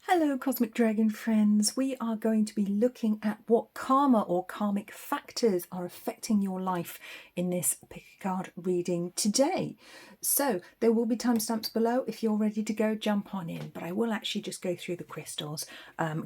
Hello Cosmic Dragon friends, we are going to be looking at what karma or karmic factors are affecting your life in this pick a card reading today. So there will be timestamps below. If you're ready to go, jump on in, but I will actually just go through the crystals,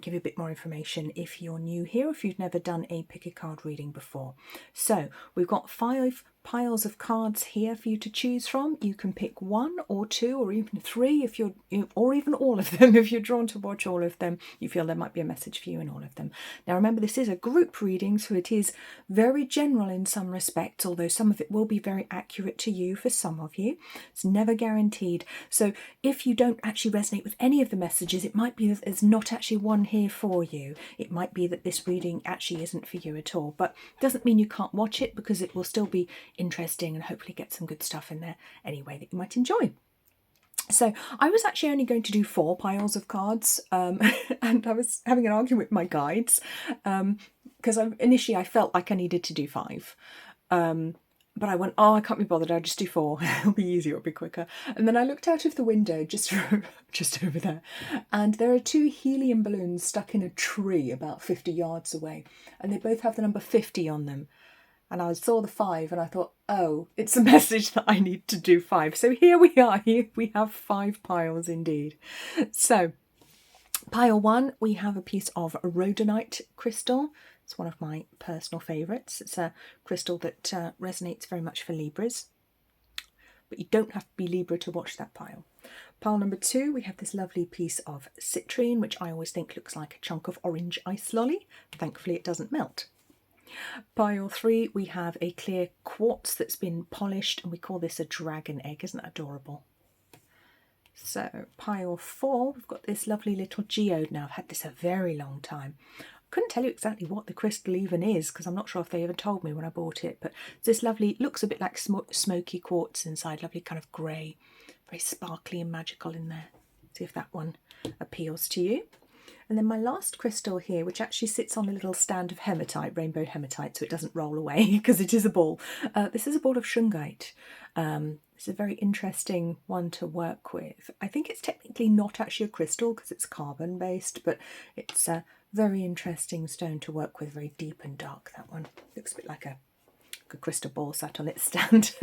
give you a bit more information if you're new here, if you've never done a pick a card reading before. So we've got 5 piles of cards here for you to choose from. You can pick 1 or 2 or even 3 if you're, or even all of them if you're drawn to watch all of them. You feel there might be a message for you in all of them. Now remember, this is a group reading, so it is very general in some respects, although some of it will be very accurate to you for some of you. It's never guaranteed. So if you don't actually resonate with any of the messages, it might be that there's not actually one here for you. It might be that this reading actually isn't for you at all, but it doesn't mean you can't watch it, because it will still be interesting and hopefully get some good stuff in there anyway that you might enjoy. So I was actually only going to do 4 piles of cards, and I was having an argument with my guides, because initially I felt like I needed to do 5. But I went, oh, I can't be bothered, I'll just do 4. It'll be easier, it'll be quicker. And then I looked out of the window just over there, and there are 2 helium balloons stuck in a tree about 50 yards away, and they both have the number 50 on them. And I saw the 5 and I thought, oh, it's a message that I need to do 5. So here we are, here we have 5 piles indeed. So pile 1, we have a piece of Rhodonite crystal. It's one of my personal favourites. It's a crystal that resonates very much for Libras, but you don't have to be Libra to watch that pile. Pile number 2, we have this lovely piece of Citrine, which I always think looks like a chunk of orange ice lolly. Thankfully it doesn't melt. Pile 3, we have a clear quartz that's been polished, and we call this a dragon egg. Isn't that adorable? So pile 4, we've got this lovely little geode. Now I've had this a very long time. I couldn't tell you exactly what the crystal even is, because I'm not sure if they ever told me when I bought it, but it's this lovely, looks a bit like smoky quartz inside, lovely kind of grey, very sparkly and magical in there. See if that one appeals to you. And then my last crystal here, which actually sits on a little stand of hematite, rainbow hematite, so it doesn't roll away because it is a ball. This is a ball of Shungite. It's a very interesting one to work with. I think it's technically not actually a crystal because it's carbon based, but it's a very interesting stone to work with, very deep and dark, that one. Looks a bit like a crystal ball sat on its stand.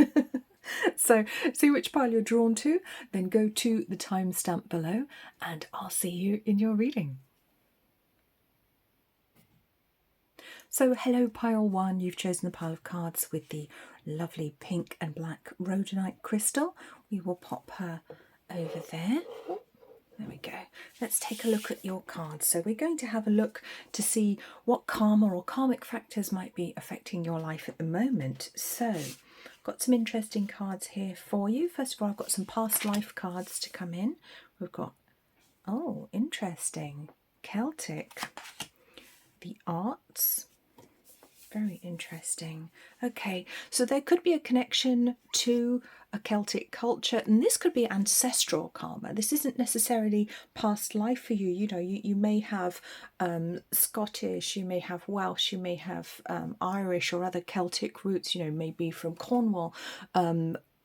So see which pile you're drawn to, then go to the timestamp below, and I'll see you in your reading. So hello pile 1, you've chosen the pile of cards with the lovely pink and black Rhodonite crystal. We will pop her over there. There we go. Let's take a look at your cards. So we're going to have a look to see what karma or karmic factors might be affecting your life at the moment. So I've got some interesting cards here for you. First of all, I've got some past life cards to come in. We've got, oh, interesting, Celtic, the arts. Very interesting. Okay, so there could be a connection to a Celtic culture, and this could be ancestral karma. This isn't necessarily past life for you. You know, you may have Scottish, you may have Welsh, you may have Irish or other Celtic roots, you know, maybe from Cornwall.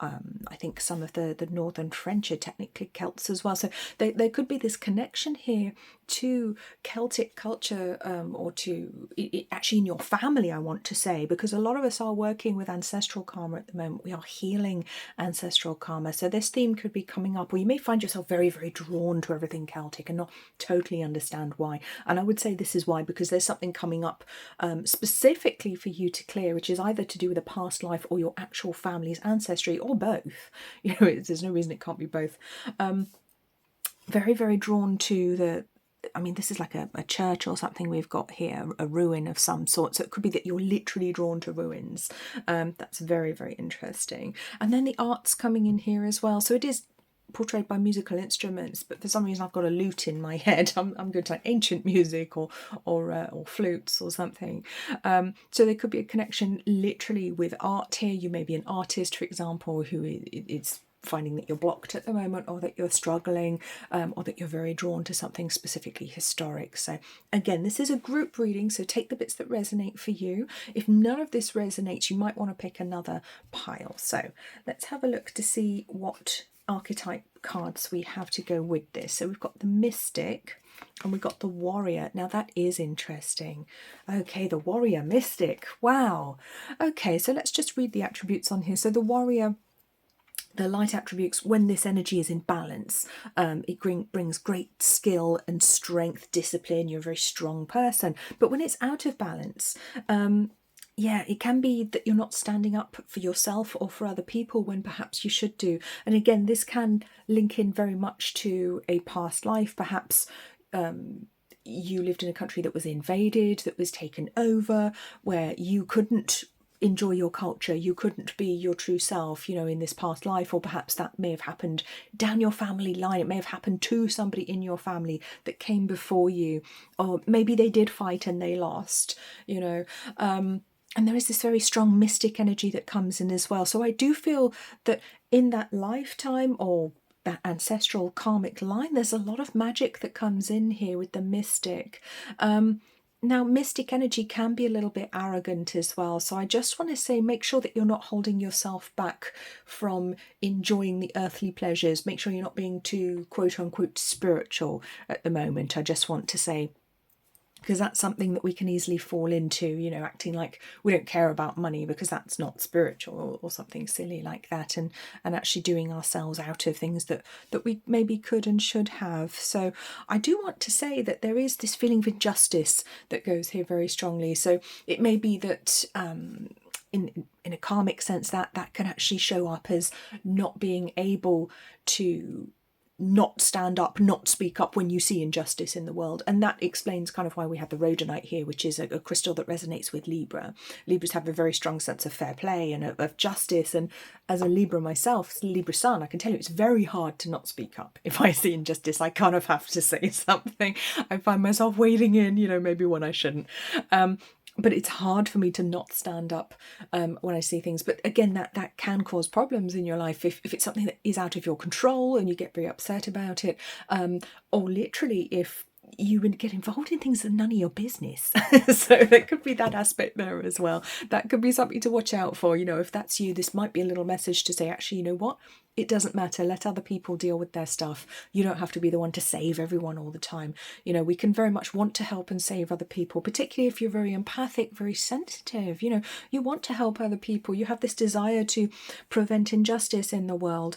I think some of the northern French are technically Celts as well. So there could be this connection here to Celtic culture, or to it actually in your family, I want to say, because a lot of us are working with ancestral karma at the moment. We are healing ancestral karma. So this theme could be coming up, or you may find yourself very, very drawn to everything Celtic and not totally understand why. And I would say this is why, because there's something coming up specifically for you to clear, which is either to do with a past life or your actual family's ancestry, or both. You know, there's no reason it can't be both. Very, very drawn to I mean, this is like a church or something we've got here, a ruin of some sort. So it could be that you're literally drawn to ruins. That's very, very interesting. And then the arts coming in here as well. So it is portrayed by musical instruments, but for some reason I've got a lute in my head. I'm going to like ancient music or flutes or something. So there could be a connection literally with art here. You may be an artist, for example, who is finding that you're blocked at the moment, or that you're struggling, or that you're very drawn to something specifically historic. So again, this is a group reading, so take the bits that resonate for you. If none of this resonates, you might want to pick another pile. So let's have a look to see what archetype cards we have to go with this. So we've got the Mystic and we've got the Warrior. Now that is interesting. Okay, the Warrior, Mystic. Wow. Okay, so let's just read the attributes on here. So the Warrior, the light attributes, when this energy is in balance, it brings great skill and strength, discipline. You're a very strong person. But when it's out of balance, yeah, it can be that you're not standing up for yourself or for other people when perhaps you should do. And again, this can link in very much to a past life. Perhaps you lived in a country that was invaded, that was taken over, where you couldn't enjoy your culture, you couldn't be your true self, in this past life, or perhaps that may have happened down your family line. It may have happened to somebody in your family that came before you, or maybe they did fight and they lost, and there is this very strong mystic energy that comes in as well. So I do feel that in that lifetime, or that ancestral karmic line, there's a lot of magic that comes in here with the Mystic. Now, mystic energy can be a little bit arrogant as well. So I just want to say, make sure that you're not holding yourself back from enjoying the earthly pleasures. Make sure you're not being too, quote unquote, spiritual at the moment. I just want to say, because that's something that we can easily fall into, acting like we don't care about money because that's not spiritual, or something silly like that, and actually doing ourselves out of things that we maybe could and should have. So I do want to say that there is this feeling of injustice that goes here very strongly. So it may be that in a karmic sense that can actually show up as not being able to not stand up, not speak up when you see injustice in the world. And that explains kind of why we have the Rhodonite here, which is a crystal that resonates with Libra. Libras have a very strong sense of fair play and of justice. And as a Libra myself, Libra sun, I can tell you it's very hard to not speak up. If I see injustice, I kind of have to say something. I find myself wading in, maybe when I shouldn't. But it's hard for me to not stand up when I see things. But again, that can cause problems in your life if it's something that is out of your control and you get very upset about it. Or literally if you would get involved in things that are none of your business. So there could be that aspect there as well. That could be something to watch out for. If that's you, this might be a little message to say, actually, you know what? It doesn't matter. Let other people deal with their stuff. You don't have to be the one to save everyone all the time. We can very much want to help and save other people, particularly if you're very empathic, very sensitive. You want to help other people. You have this desire to prevent injustice in the world.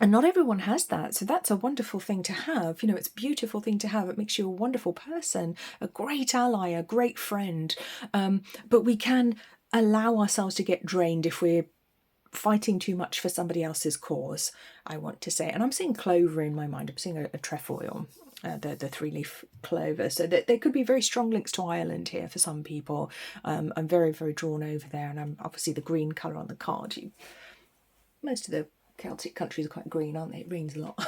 And not everyone has that. So that's a wonderful thing to have. It's a beautiful thing to have. It makes you a wonderful person, a great ally, a great friend. But we can allow ourselves to get drained if we're fighting too much for somebody else's cause, I want to say. And I'm seeing clover in my mind. I'm seeing a trefoil, the three-leaf clover. So there could be very strong links to Ireland here for some people. I'm very, very drawn over there. And I'm obviously the green colour on the card. Most of the Celtic countries are quite green, aren't they? It rains a lot.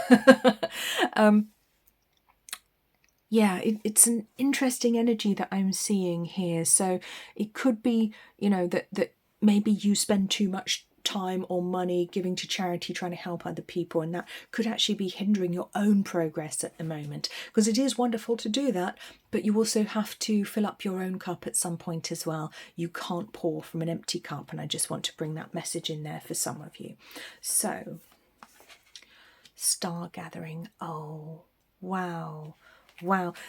Yeah, it's an interesting energy that I'm seeing here. So it could be, that maybe you spend too much time or money giving to charity, trying to help other people, and that could actually be hindering your own progress at the moment, because it is wonderful to do that, but you also have to fill up your own cup at some point as well. You can't pour from an empty cup, and I just want to bring that message in there for some of you. So star gathering. Oh wow,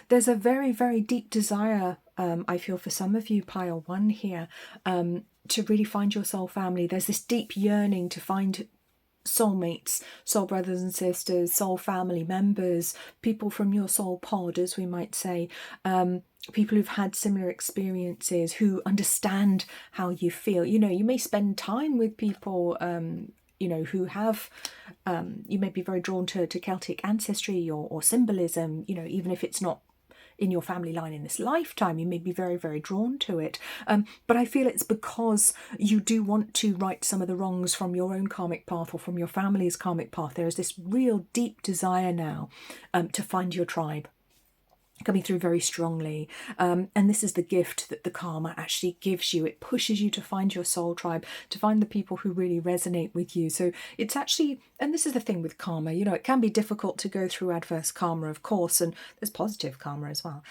there's a very, very deep desire, I feel, for some of you, pile one here, to really find your soul family. There's this deep yearning to find soulmates, soul brothers and sisters, soul family members, people from your soul pod, as we might say, people who've had similar experiences, who understand how you feel. You may spend time with people who have, you may be very drawn to Celtic ancestry or symbolism, even if it's not in your family line in this lifetime, you may be very, very drawn to it. But I feel it's because you do want to right some of the wrongs from your own karmic path or from your family's karmic path. There is this real deep desire now to find your tribe, coming through very strongly. And this is the gift that the karma actually gives you. It pushes you to find your soul tribe, to find the people who really resonate with you. So it's actually, and this is the thing with karma, it can be difficult to go through adverse karma, of course, and there's positive karma as well.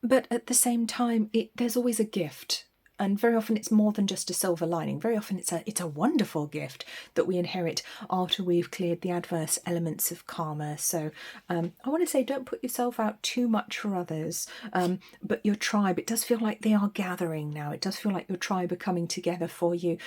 But at the same time, there's always a gift. And very often it's more than just a silver lining. Very often it's a wonderful gift that we inherit after we've cleared the adverse elements of karma. So I want to say, don't put yourself out too much for others, but your tribe, it does feel like they are gathering now. It does feel like your tribe are coming together for you.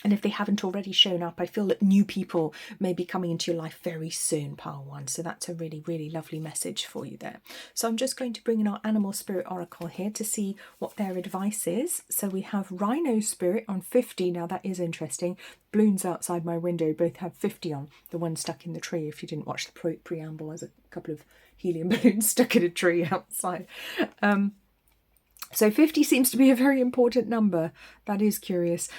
And if they haven't already shown up, I feel that new people may be coming into your life very soon, pile one. So that's a really, really lovely message for you there. So I'm just going to bring in our animal spirit oracle here to see what their advice is. So we have Rhino Spirit on 50. Now that is interesting. Balloons outside my window both have 50 on. The one stuck in the tree, if you didn't watch the preamble, there's a couple of helium balloons stuck in a tree outside. So 50 seems to be a very important number. That is curious.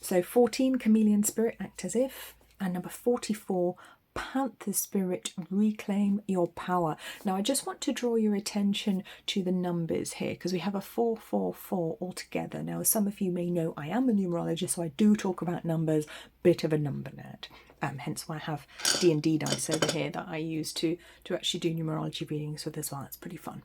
So 14, Chameleon Spirit, act as if. And number 44, Panther Spirit, reclaim your power. Now I just want to draw your attention to the numbers here, because we have a 444 altogether. Now as some of you may know, I am a numerologist, so I do talk about numbers, bit of a number nerd. Hence why I have D&D dice over here that I use to actually do numerology readings with as well. It's pretty fun.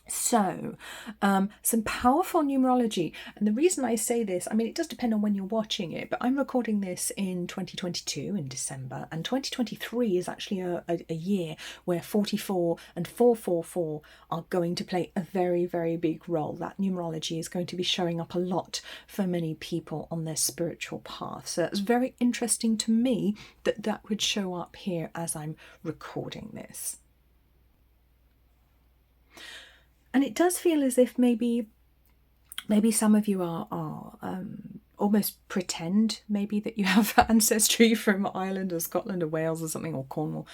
So, some powerful numerology. And the reason I say this, I mean, it does depend on when you're watching it, but I'm recording this in 2022 in December, and 2023 is actually a year where 44 and 444 are going to play a very, very big role. That numerology is going to be showing up a lot for many people on their spiritual path. So it's very interesting to me that that would show up here as I'm recording this. And it does feel as if maybe some of you are almost pretend maybe that you have ancestry from Ireland or Scotland or Wales or something, or Cornwall.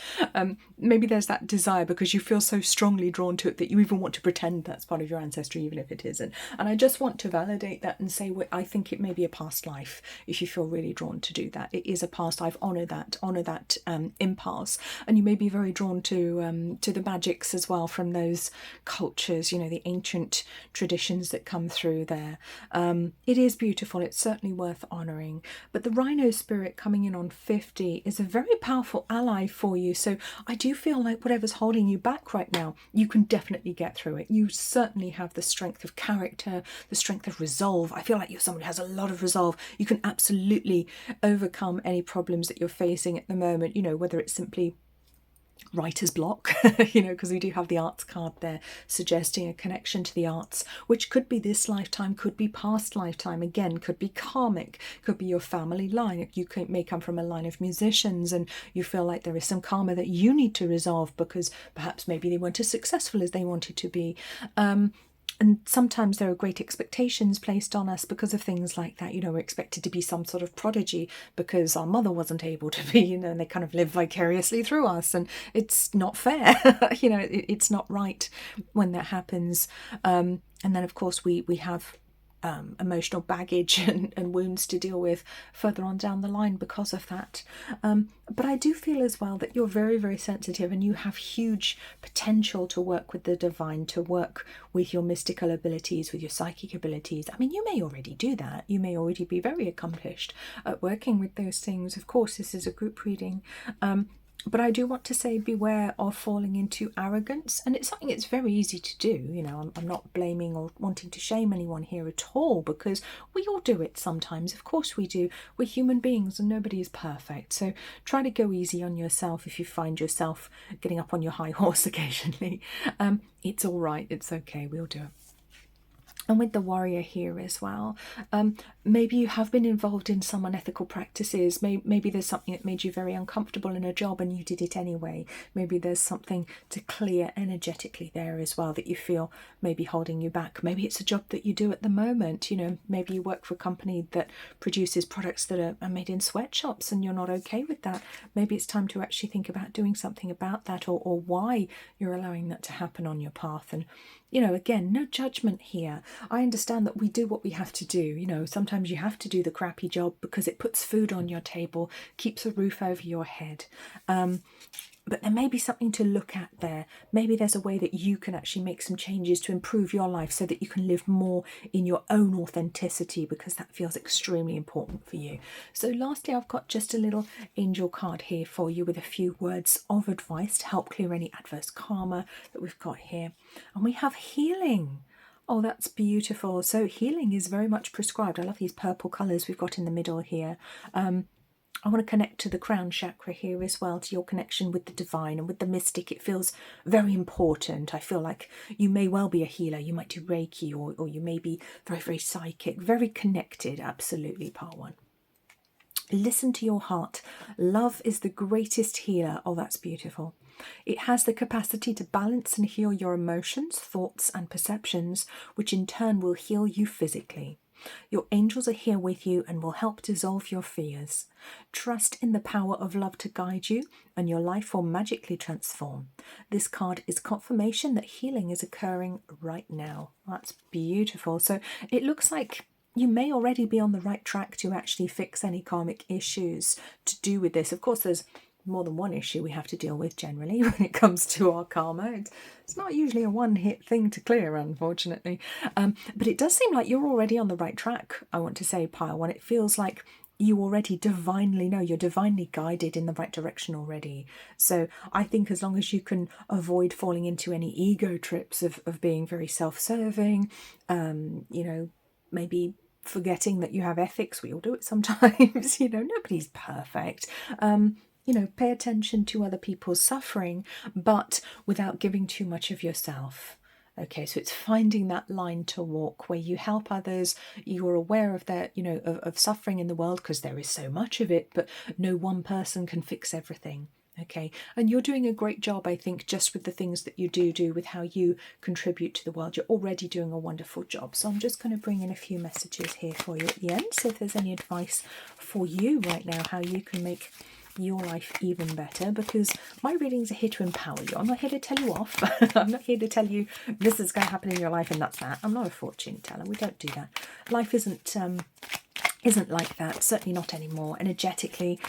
Maybe there's that desire because you feel so strongly drawn to it that you even want to pretend that's part of your ancestry, even if it isn't. And I just want to validate that and say, well, I think it may be a past life if you feel really drawn to do that. It is a past life. Honour that impulse. And you may be very drawn to the magics as well from those cultures, you know, the ancient traditions that come through there. It is beautiful. It's certainly worth honouring. But the Rhino Spirit coming in on 50 is a very powerful ally for you. So I do feel like whatever's holding you back right now, you can definitely get through it. You certainly have the strength of character, the strength of resolve. I feel like you're someone who has a lot of resolve. You can absolutely overcome any problems that you're facing at the moment, you know, whether it's simply writer's block, you know, because we do have the arts card there suggesting a connection to the arts, which could be this lifetime, could be past lifetime, again, could be karmic, could be your family line. You may come from a line of musicians and you feel like there is some karma that you need to resolve because perhaps maybe they weren't as successful as they wanted to be. And sometimes there are great expectations placed on us because of things like that. You know, we're expected to be some sort of prodigy because our mother wasn't able to be, you know, and they kind of live vicariously through us. And it's not fair. You know, it's not right when that happens. And then, of course, we have emotional baggage and wounds to deal with further on down the line because of that. But I do feel as well that you're very, very sensitive and you have huge potential to work with the divine, to work with your mystical abilities, with your psychic abilities. I mean, you may already do that. You may already be very accomplished at working with those things. Of course, this is a group reading. But I do want to say beware of falling into arrogance, and it's something it's very easy to do. You know, I'm not blaming or wanting to shame anyone here at all, because we all do it sometimes. Of course we do. We're human beings and nobody is perfect. So try to go easy on yourself if you find yourself getting up on your high horse occasionally. It's all right. It's okay. We'll do it. And with the warrior here as well, maybe you have been involved in some unethical practices. Maybe there's something that made you very uncomfortable in a job and you did it anyway. Maybe there's something to clear energetically there as well that you feel maybe holding you back. Maybe it's a job that you do at the moment. You know, maybe you work for a company that produces products that are made in sweatshops and you're not okay with that. Maybe it's time to actually think about doing something about that, or why you're allowing that to happen on your path. And you know, again, no judgment here. I understand that we do what we have to do. You know, sometimes you have to do the crappy job because it puts food on your table, keeps a roof over your head. But there may be something to look at there. Maybe there's a way that you can actually make some changes to improve your life so that you can live more in your own authenticity, because that feels extremely important for you. So lastly, I've got just a little angel card here for you with a few words of advice to help clear any adverse karma that we've got here. And we have healing. Oh, that's beautiful. So healing is very much prescribed. I love these purple colours we've got in the middle here. I want to connect to the crown chakra here as well, to your connection with the divine and with the mystic. It feels very important. I feel like you may well be a healer. You might do Reiki, or you may be very, very psychic, very connected. Absolutely, part one. Listen to your heart. Love is the greatest healer. Oh, that's beautiful. It has the capacity to balance and heal your emotions, thoughts, and perceptions, which in turn will heal you physically. Your angels are here with you and will help dissolve your fears. Trust in the power of love to guide you, and your life will magically transform. This card is confirmation that healing is occurring right now. That's beautiful. So it looks like you may already be on the right track to actually fix any karmic issues to do with this. Of course, there's more than one issue we have to deal with generally when it comes to our karma. It's not usually a one-hit thing to clear, unfortunately. But it does seem like you're already on the right track, I want to say, pile one. It feels like you already divinely know, you're divinely guided in the right direction already. So I think as long as you can avoid falling into any ego trips of being very self-serving, maybe forgetting that you have ethics, we all do it sometimes, nobody's perfect. Pay attention to other people's suffering, but without giving too much of yourself. Okay, so it's finding that line to walk where you help others, you're aware of their, of suffering in the world, because there is so much of it, but no one person can fix everything. Okay, and you're doing a great job, I think, just with the things that you do with how you contribute to the world. You're already doing a wonderful job. So I'm just going to bring in a few messages here for you at the end. So if there's any advice for you right now, how you can make your life even better, because my readings are here to empower you. I'm not here to tell you off. I'm not here to tell you this is going to happen in your life and that's that. I'm not a fortune teller. We don't do that. Life isn't like that. Certainly not anymore. Energetically,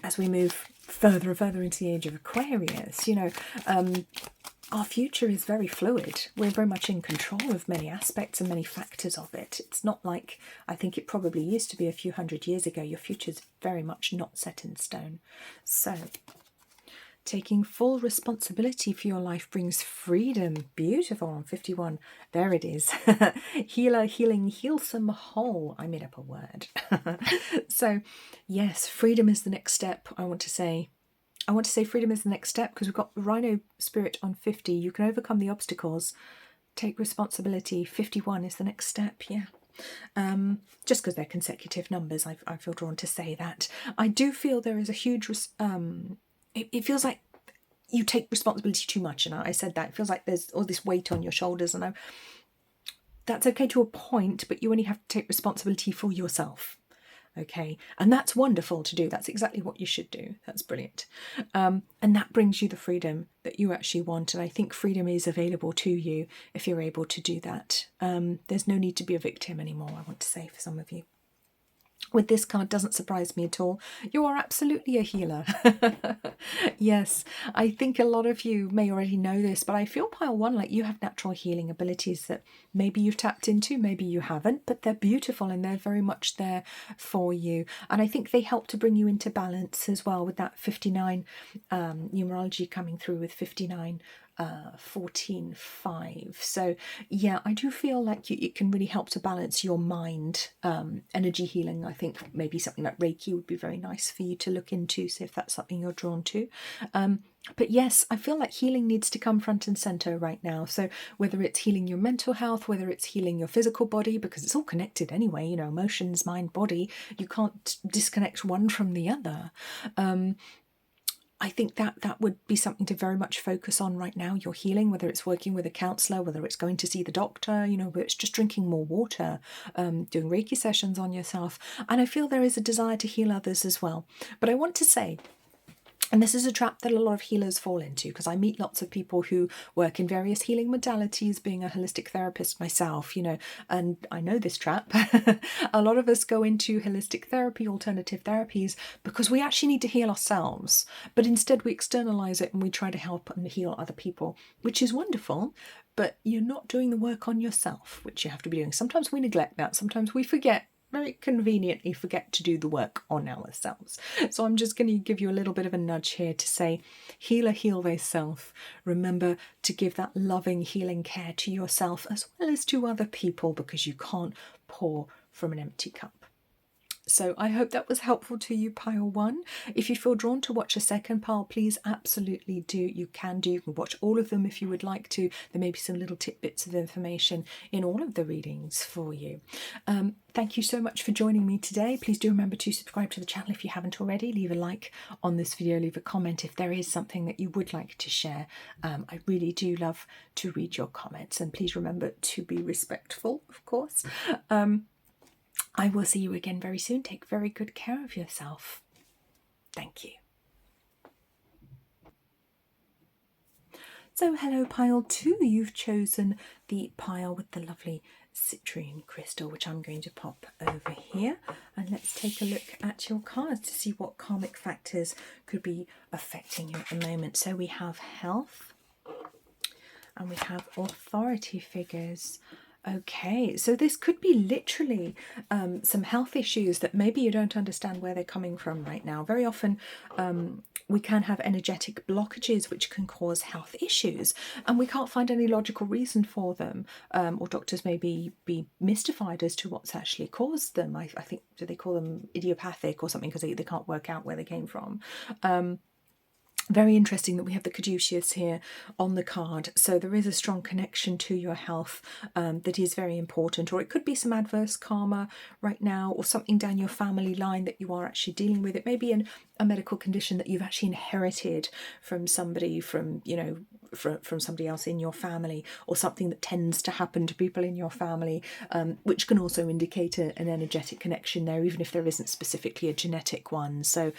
as we move further and further into the age of Aquarius, our future is very fluid. We're very much in control of many aspects and many factors of it. It's not like I think it probably used to be a few hundred years ago. Your future's very much not set in stone. So, taking full responsibility for your life brings freedom. Beautiful. On 51. There it is. Healer, healing, healsome, whole. I made up a word. So, yes, freedom is the next step, I want to say freedom is the next step, because we've got Rhino Spirit on 50. You can overcome the obstacles. Take responsibility. 51 is the next step, yeah. Just because they're consecutive numbers, I feel drawn to say that. I do feel there is a huge... it feels like you take responsibility too much, and I said that. It feels like there's all this weight on your shoulders, and that's okay to a point, but you only have to take responsibility for yourself. Okay, and that's wonderful to do. That's exactly what you should do. That's brilliant. And that brings you the freedom that you actually want. And I think freedom is available to you if you're able to do that. There's no need to be a victim anymore, I want to say, for some of you. With this card, doesn't surprise me at all. You are absolutely a healer. Yes, I think a lot of you may already know this, but I feel, pile one, like you have natural healing abilities that maybe you've tapped into, maybe you haven't, but they're beautiful and they're very much there for you. And I think they help to bring you into balance as well, with that 59 numerology coming through with 59. 14, 5. So yeah, I do feel like it can really help to balance your mind. Energy healing, I think maybe something like Reiki would be very nice for you to look into, so if that's something you're drawn to. But yes, I feel like healing needs to come front and centre right now. So whether it's healing your mental health, whether it's healing your physical body, because it's all connected anyway, emotions, mind, body, you can't disconnect one from the other. I think that would be something to very much focus on right now, your healing, whether it's working with a counsellor, whether it's going to see the doctor, whether it's just drinking more water, doing Reiki sessions on yourself. And I feel there is a desire to heal others as well. But I want to say, and this is a trap that a lot of healers fall into, because I meet lots of people who work in various healing modalities, being a holistic therapist myself, and I know this trap. A lot of us go into holistic therapy, alternative therapies, because we actually need to heal ourselves, but instead we externalize it and we try to help and heal other people, which is wonderful, but you're not doing the work on yourself, which you have to be doing. Sometimes we neglect that. Sometimes we forget very conveniently forget to do the work on ourselves. So I'm just going to give you a little bit of a nudge here to say, healer, heal thyself. Remember to give that loving, healing care to yourself as well as to other people, because you can't pour from an empty cup. So I hope that was helpful to you, pile one. If you feel drawn to watch a second pile, please absolutely do. You can watch all of them if you would like to. There may be some little tidbits of information in all of the readings for you. Thank you so much for joining me today. Please do remember to subscribe to the channel if you haven't already. Leave a like on this video, leave a comment if there is something that you would like to share. I really do love to read your comments, and please remember to be respectful, of course. I will see you again very soon. Take very good care of yourself. Thank you. So hello pile 2, you've chosen the pile with the lovely citrine crystal, which I'm going to pop over here, and let's take a look at your cards to see what karmic factors could be affecting you at the moment. So we have health and we have authority figures. Okay, so this could be literally some health issues that maybe you don't understand where they're coming from right now. Very often we can have energetic blockages which can cause health issues, and we can't find any logical reason for them, or doctors may be mystified as to what's actually caused them. I think, do they call them idiopathic or something, because they can't work out where they came from. Very interesting that we have the caduceus here on the card. So there is a strong connection to your health that is very important, or it could be some adverse karma right now, or something down your family line that you are actually dealing with. It may be a medical condition that you've actually inherited from somebody, from somebody else in your family, or something that tends to happen to people in your family, which can also indicate an energetic connection there, even if there isn't specifically a genetic one. So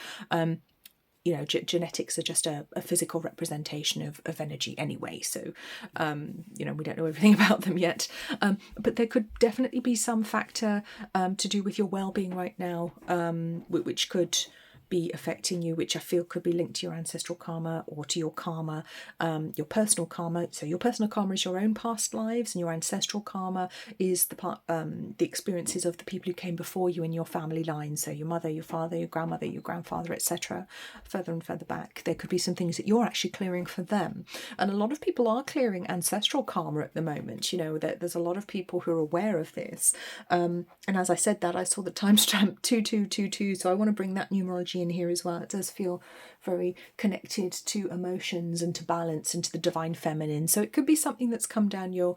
genetics are just a physical representation of energy anyway, so we don't know everything about them yet, but there could definitely be some factor to do with your well-being right now, which could be affecting you, which I feel could be linked to your ancestral karma or to your karma, your personal karma. So your personal karma is your own past lives, and your ancestral karma is the experiences of the people who came before you in your family line. So your mother, your father, your grandmother, your grandfather, etc. Further and further back, there could be some things that you're actually clearing for them. And a lot of people are clearing ancestral karma at the moment. There's a lot of people who are aware of this. And as I said that, I saw the timestamp 2222, so I want to bring that numerology in here as well. It does feel very connected to emotions and to balance and to the divine feminine. So it could be something that's come down your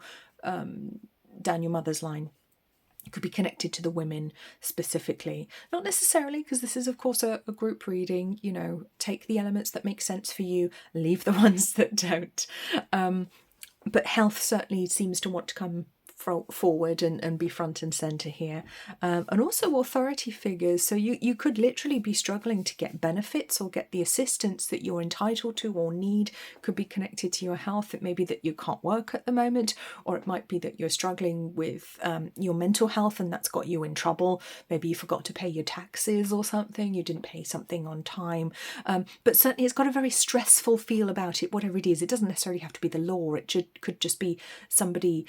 mother's line. It could be connected to the women specifically. Not necessarily, because this is of course a group reading. Take the elements that make sense for you, leave the ones that don't. But health certainly seems to want to come forward and be front and centre here, and also authority figures. So you could literally be struggling to get benefits or get the assistance that you're entitled to or need. Could be connected to your health. It may be that you can't work at the moment, or it might be that you're struggling with your mental health, and that's got you in trouble. Maybe you forgot to pay your taxes or something, you didn't pay something on time, but certainly it's got a very stressful feel about it. Whatever it is, it doesn't necessarily have to be the law. It could just be somebody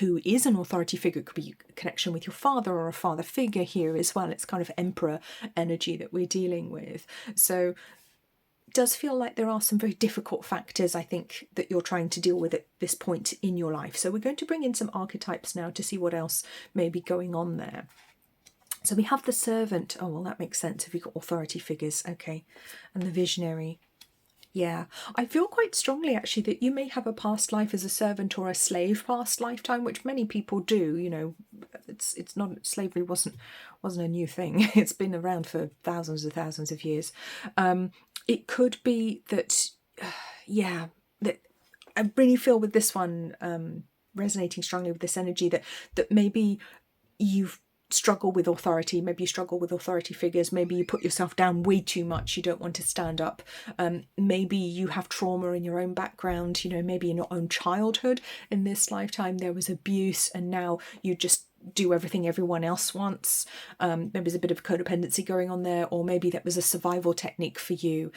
who is an authority figure. It could be a connection with your father or a father figure here as well. It's kind of emperor energy that we're dealing with. So it does feel like there are some very difficult factors, I think, that you're trying to deal with at this point in your life. So we're going to bring in some archetypes now to see what else may be going on there. So we have the servant. Oh, well, that makes sense if you've got authority figures. Okay. And the visionary. Yeah, I feel quite strongly actually that you may have a past life as a servant or a slave past lifetime, which many people do. It's not, slavery wasn't a new thing. It's been around for thousands and thousands of years. It could be that, that I really feel with this one resonating strongly with this energy that maybe you've struggle with authority, maybe you struggle with authority figures, maybe you put yourself down way too much, you don't want to stand up, maybe you have trauma in your own background, maybe in your own childhood in this lifetime there was abuse, and now you just do everything everyone else wants. Maybe there's a bit of codependency going on there, or maybe that was a survival technique for you.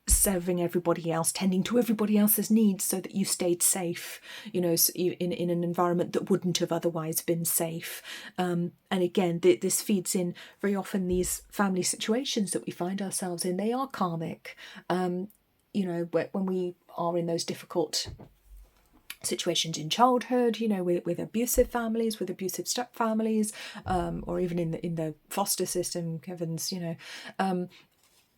serving everybody else, tending to everybody else's needs so that you stayed safe, in an environment that wouldn't have otherwise been safe. And again, this feeds in very often these family situations that we find ourselves in. They are karmic. When we are in those difficult situations in childhood, with abusive families, with abusive step families, or even in the foster system, Kevin's,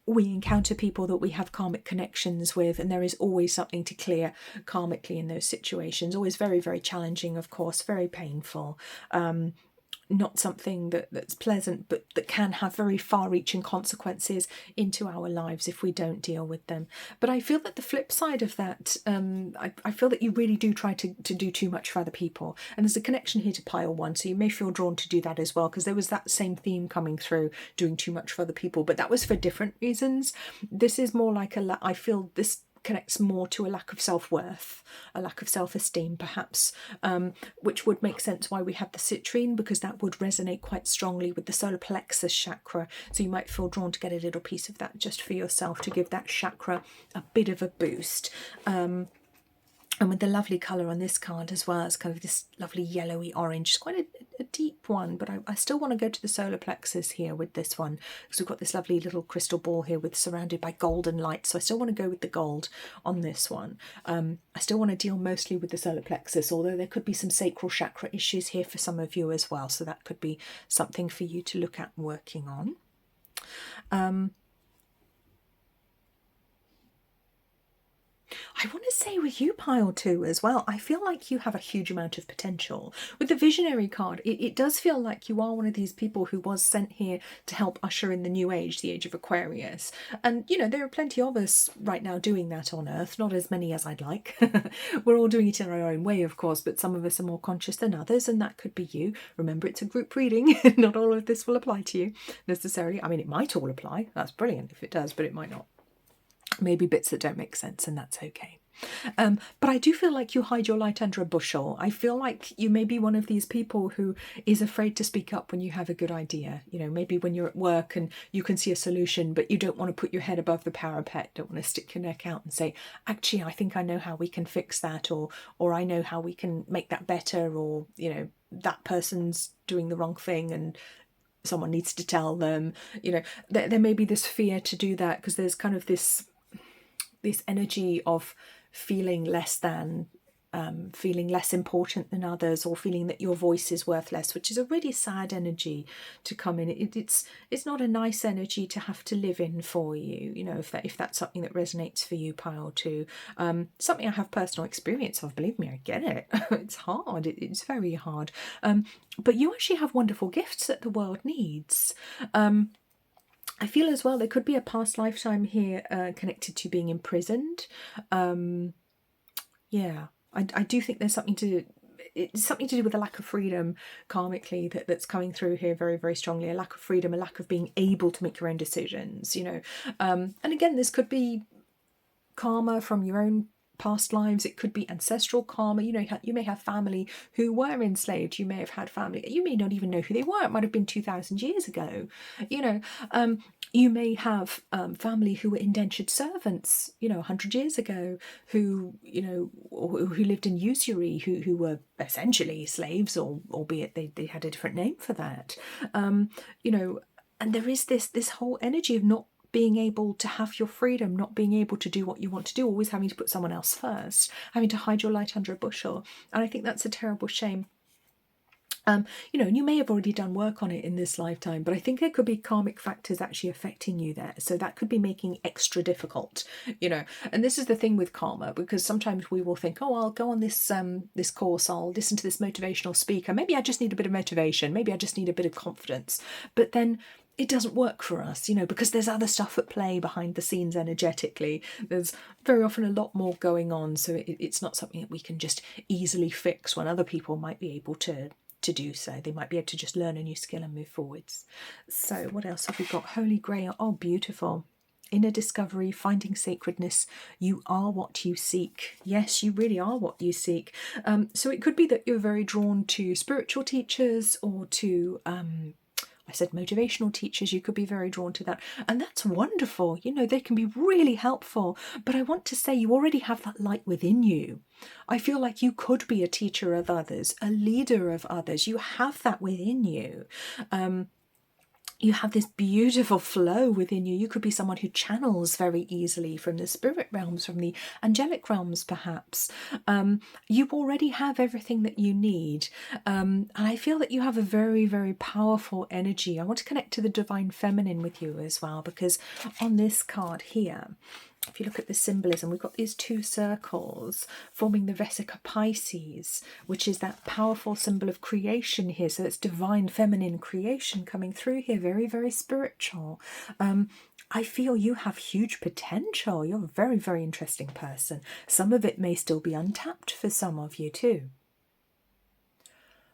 we encounter people that we have karmic connections with, and there is always something to clear karmically in those situations. Always very, very challenging, of course, very painful. Not something that's pleasant, but that can have very far-reaching consequences into our lives if we don't deal with them. But I feel that the flip side of that, I feel that you really do try to do too much for other people. And there's a connection here to pile 1, so you may feel drawn to do that as well, because there was that same theme coming through, doing too much for other people, but that was for different reasons. This is more like I feel this connects more to a lack of self-worth, a lack of self-esteem perhaps, which would make sense why we have the citrine, because that would resonate quite strongly with the solar plexus chakra. So you might feel drawn to get a little piece of that just for yourself, to give that chakra a bit of a boost. And with the lovely colour on this card as well, it's kind of this lovely yellowy orange. It's quite a deep one, but I still want to go to the solar plexus here with this one, because we've got this lovely little crystal ball here surrounded by golden light. So I still want to go with the gold on this one. I still want to deal mostly with the solar plexus, although there could be some sacral chakra issues here for some of you as well. So that could be something for you to look at working on. I want to say with you, pile 2 as well, I feel like you have a huge amount of potential. With the visionary card, it does feel like you are one of these people who was sent here to help usher in the new age, the age of Aquarius. And, there are plenty of us right now doing that on Earth, not as many as I'd like. We're all doing it in our own way, of course, but some of us are more conscious than others, and that could be you. Remember, it's a group reading. Not all of this will apply to you necessarily. I mean, it might all apply. That's brilliant if it does, but it might not. Maybe bits that don't make sense, and that's okay. But I do feel like you hide your light under a bushel. I feel like you may be one of these people who is afraid to speak up when you have a good idea. Maybe when you're at work and you can see a solution, but you don't want to put your head above the parapet, don't want to stick your neck out and say, actually, I think I know how we can fix that, or I know how we can make that better, or, that person's doing the wrong thing and someone needs to tell them. There may be this fear to do that, because there's kind of this energy of feeling less than, feeling less important than others, or feeling that your voice is worth less, which is a really sad energy to come in. It's not a nice energy to have to live in for you, if that's something that resonates for you, pile 2. Something I have personal experience of, believe me, I get it. It's hard, it's very hard. But you actually have wonderful gifts that the world needs. I feel as well there could be a past lifetime here connected to being imprisoned. Yeah, I do think there's it's something to do with a lack of freedom karmically that's coming through here very, very strongly. A lack of freedom, a lack of being able to make your own decisions, And again, this could be karma from your own past lives. It could be ancestral karma. You may have family who were enslaved. You may have had family, you may not even know who they were. It might have been 2,000 years ago. You may have family who were indentured servants, 100 years ago, who who lived in usury, who were essentially slaves, or albeit they had a different name for that. And there is this whole energy of not being able to have your freedom, not being able to do what you want to do, always having to put someone else first, having to hide your light under a bushel. And I think that's a terrible shame. And you may have already done work on it in this lifetime, but I think there could be karmic factors actually affecting you there. So that could be making it extra difficult, And this is the thing with karma, because sometimes we will think, oh, I'll go on this this course, I'll listen to this motivational speaker. Maybe I just need a bit of motivation. Maybe I just need a bit of confidence. But then it doesn't work for us, because there's other stuff at play behind the scenes energetically. There's very often a lot more going on. So it's not something that we can just easily fix when other people might be able to do so. They might be able to just learn a new skill and move forwards. So what else have we got? Holy Grail. Oh, beautiful. Inner discovery, finding sacredness. You are what you seek. Yes, you really are what you seek. So it could be that you're very drawn to spiritual teachers, or to I said motivational teachers, you could be very drawn to that. And that's wonderful. You know, they can be really helpful. But I want to say you already have that light within you. I feel like you could be a teacher of others, a leader of others. You have that within you. You have this beautiful flow within you. You could be someone who channels very easily from the spirit realms, from the angelic realms, perhaps. You already have everything that you need. And I feel that you have a very, very powerful energy. I want to connect to the divine feminine with you as well, because on this card here, if you look at the symbolism, we've got these two circles forming the Vesica Pisces, which is that powerful symbol of creation here. So it's divine feminine creation coming through here, very, very spiritual. I feel you have huge potential. You're a very, very interesting person. Some of it may still be untapped for some of you too.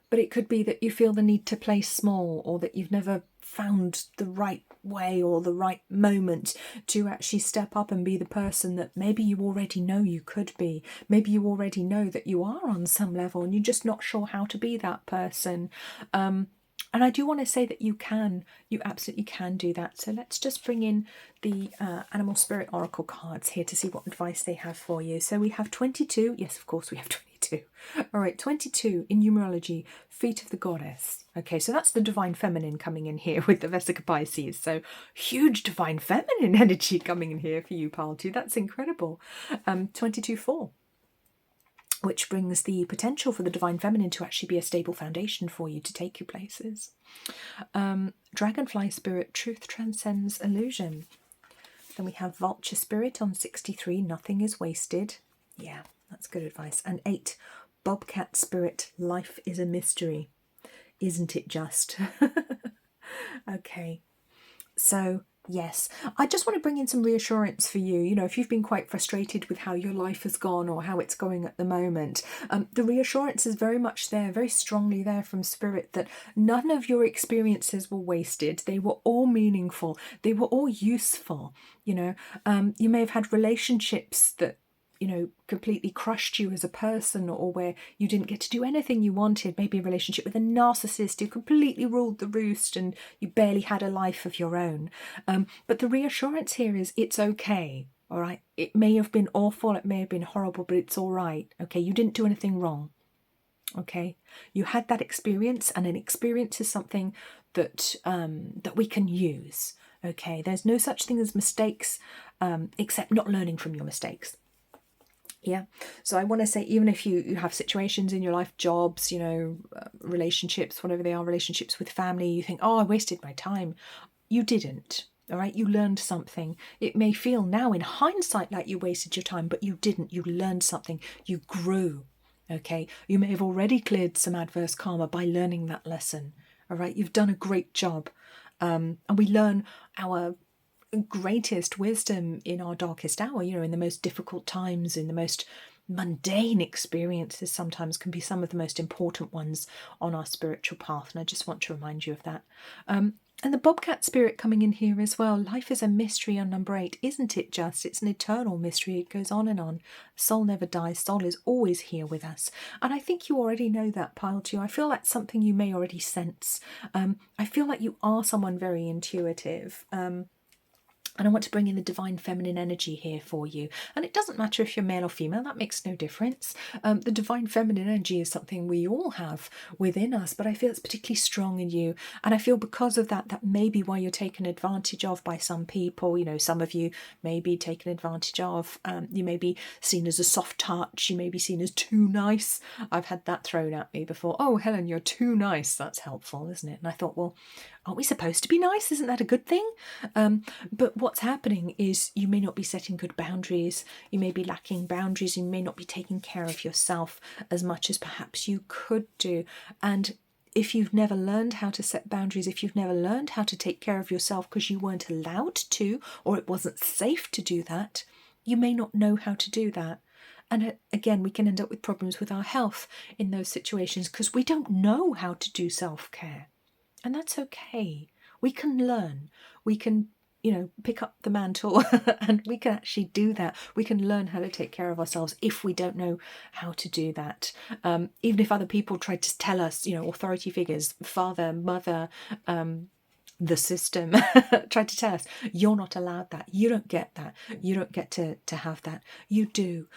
But it could be that you feel the need to play small, or that you've never found the right way or the right moment to actually step up and be the person that maybe you already know you could be. Maybe you already know that you are on some level and you're just not sure how to be that person. And I do want to say that you absolutely can do that. So let's just bring in the Animal Spirit Oracle cards here to see what advice they have for you. So we have 22. Yes, of course we have 22. All right, 22 in numerology, feet of the goddess. Okay, so that's the divine feminine coming in here with the Vesica Pisces. So huge divine feminine energy coming in here for you, pile 2. That's incredible. 22-4. Which brings the potential for the divine feminine to actually be a stable foundation for you to take you places. Dragonfly spirit, truth transcends illusion. Then we have vulture spirit on 63, nothing is wasted. Yeah, that's good advice. And 8, bobcat spirit, life is a mystery. Isn't it just? Okay, so yes, I just want to bring in some reassurance for you. You know, if you've been quite frustrated with how your life has gone or how it's going at the moment, the reassurance is very much there, very strongly there from Spirit, that none of your experiences were wasted. They were all meaningful. They were all useful. You know, you may have had relationships that, you know, completely crushed you as a person, or where you didn't get to do anything you wanted. Maybe a relationship with a narcissist who completely ruled the roost and you barely had a life of your own. But the reassurance here is it's okay, all right? It may have been awful, it may have been horrible, but it's all right, okay? You didn't do anything wrong, okay? You had that experience, and an experience is something that, that we can use, okay? There's no such thing as mistakes, except not learning from your mistakes. Yeah, so I want to say, even if you have situations in your life, jobs, you know, relationships, whatever they are, relationships with family, you think, oh, I wasted my time. You didn't, all right? You learned something. It may feel now in hindsight like you wasted your time, but you didn't. You learned something. You grew, okay? You may have already cleared some adverse karma by learning that lesson, all right? You've done a great job. And we learn our greatest wisdom in our darkest hour, you know, in the most difficult times, in the most mundane experiences, sometimes can be some of the most important ones on our spiritual path. And I just want to remind you of that. And the bobcat spirit coming in here as well. Life is a mystery on number 8, isn't it just? It's an eternal mystery. It goes on and on. Soul never dies. Soul is always here with us. And I think you already know that, pile 2. I feel that's something you may already sense. I feel like you are someone very intuitive. And I want to bring in the divine feminine energy here for you. And it doesn't matter if you're male or female, that makes no difference. The divine feminine energy is something we all have within us, but I feel it's particularly strong in you. And I feel because of that, that may be why you're taken advantage of by some people. You know, some of you may be taken advantage of. You may be seen as a soft touch. You may be seen as too nice. I've had that thrown at me before. Oh, Helen, you're too nice. That's helpful, isn't it? And I thought, well, aren't we supposed to be nice? Isn't that a good thing? But what's happening is you may not be setting good boundaries. You may be lacking boundaries. You may not be taking care of yourself as much as perhaps you could do. And if you've never learned how to set boundaries, if you've never learned how to take care of yourself because you weren't allowed to, or it wasn't safe to do that, you may not know how to do that. And again, we can end up with problems with our health in those situations because we don't know how to do self-care. And that's okay. We can learn. We can, you know, pick up the mantle and we can actually do that. We can learn how to take care of ourselves if we don't know how to do that. Even if other people try to tell us, you know, authority figures, father, mother, the system tried to tell us, you're not allowed that, you don't get that, you don't get to have that. You do.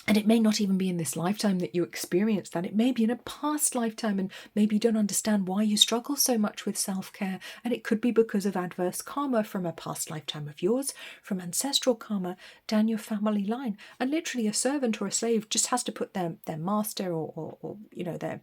And it may not even be in this lifetime that you experience that. It may be in a past lifetime, and maybe you don't understand why you struggle so much with self-care. And it could be because of adverse karma from a past lifetime of yours, from ancestral karma down your family line. And literally a servant or a slave just has to put their master or their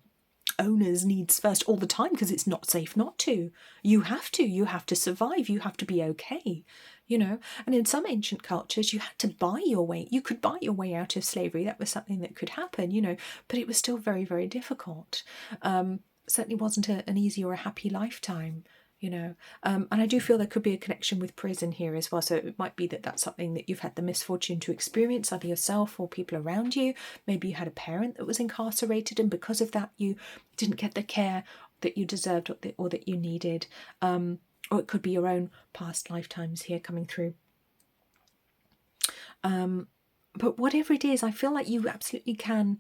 owner's needs first all the time, because it's not safe not to. You have to survive, you have to be okay, and in some ancient cultures you had to buy your way. You could buy your way out of slavery. That was something that could happen, but it was still very, very difficult. Certainly wasn't an easy or a happy lifetime. And I do feel there could be a connection with prison here as well. So it might be that that's something that you've had the misfortune to experience, either yourself or people around you. Maybe you had a parent that was incarcerated, and because of that you didn't get the care that you deserved or that you needed. Or it could be your own past lifetimes here coming through. But whatever it is, I feel like you absolutely can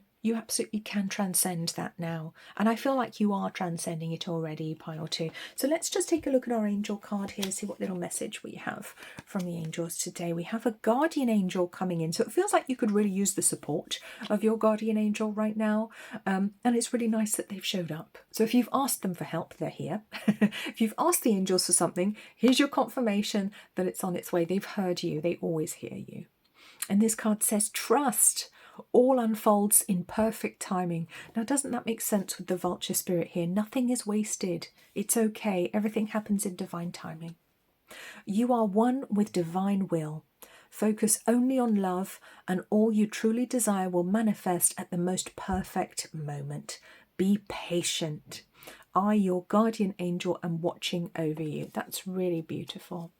transcend that now. And I feel like you are transcending it already, pile 2. So let's just take a look at our angel card here, see what little message we have from the angels today. We have a guardian angel coming in. So it feels like you could really use the support of your guardian angel right now. And it's really nice that they've showed up. So if you've asked them for help, they're here. If you've asked the angels for something, here's your confirmation that it's on its way. They've heard you. They always hear you. And this card says, trust. All unfolds in perfect timing. Now, doesn't that make sense with the vulture spirit here? Nothing is wasted. It's okay. Everything happens in divine timing. You are one with divine will. Focus only on love, and all you truly desire will manifest at the most perfect moment. Be patient. I, your guardian angel, am watching over you. That's really beautiful.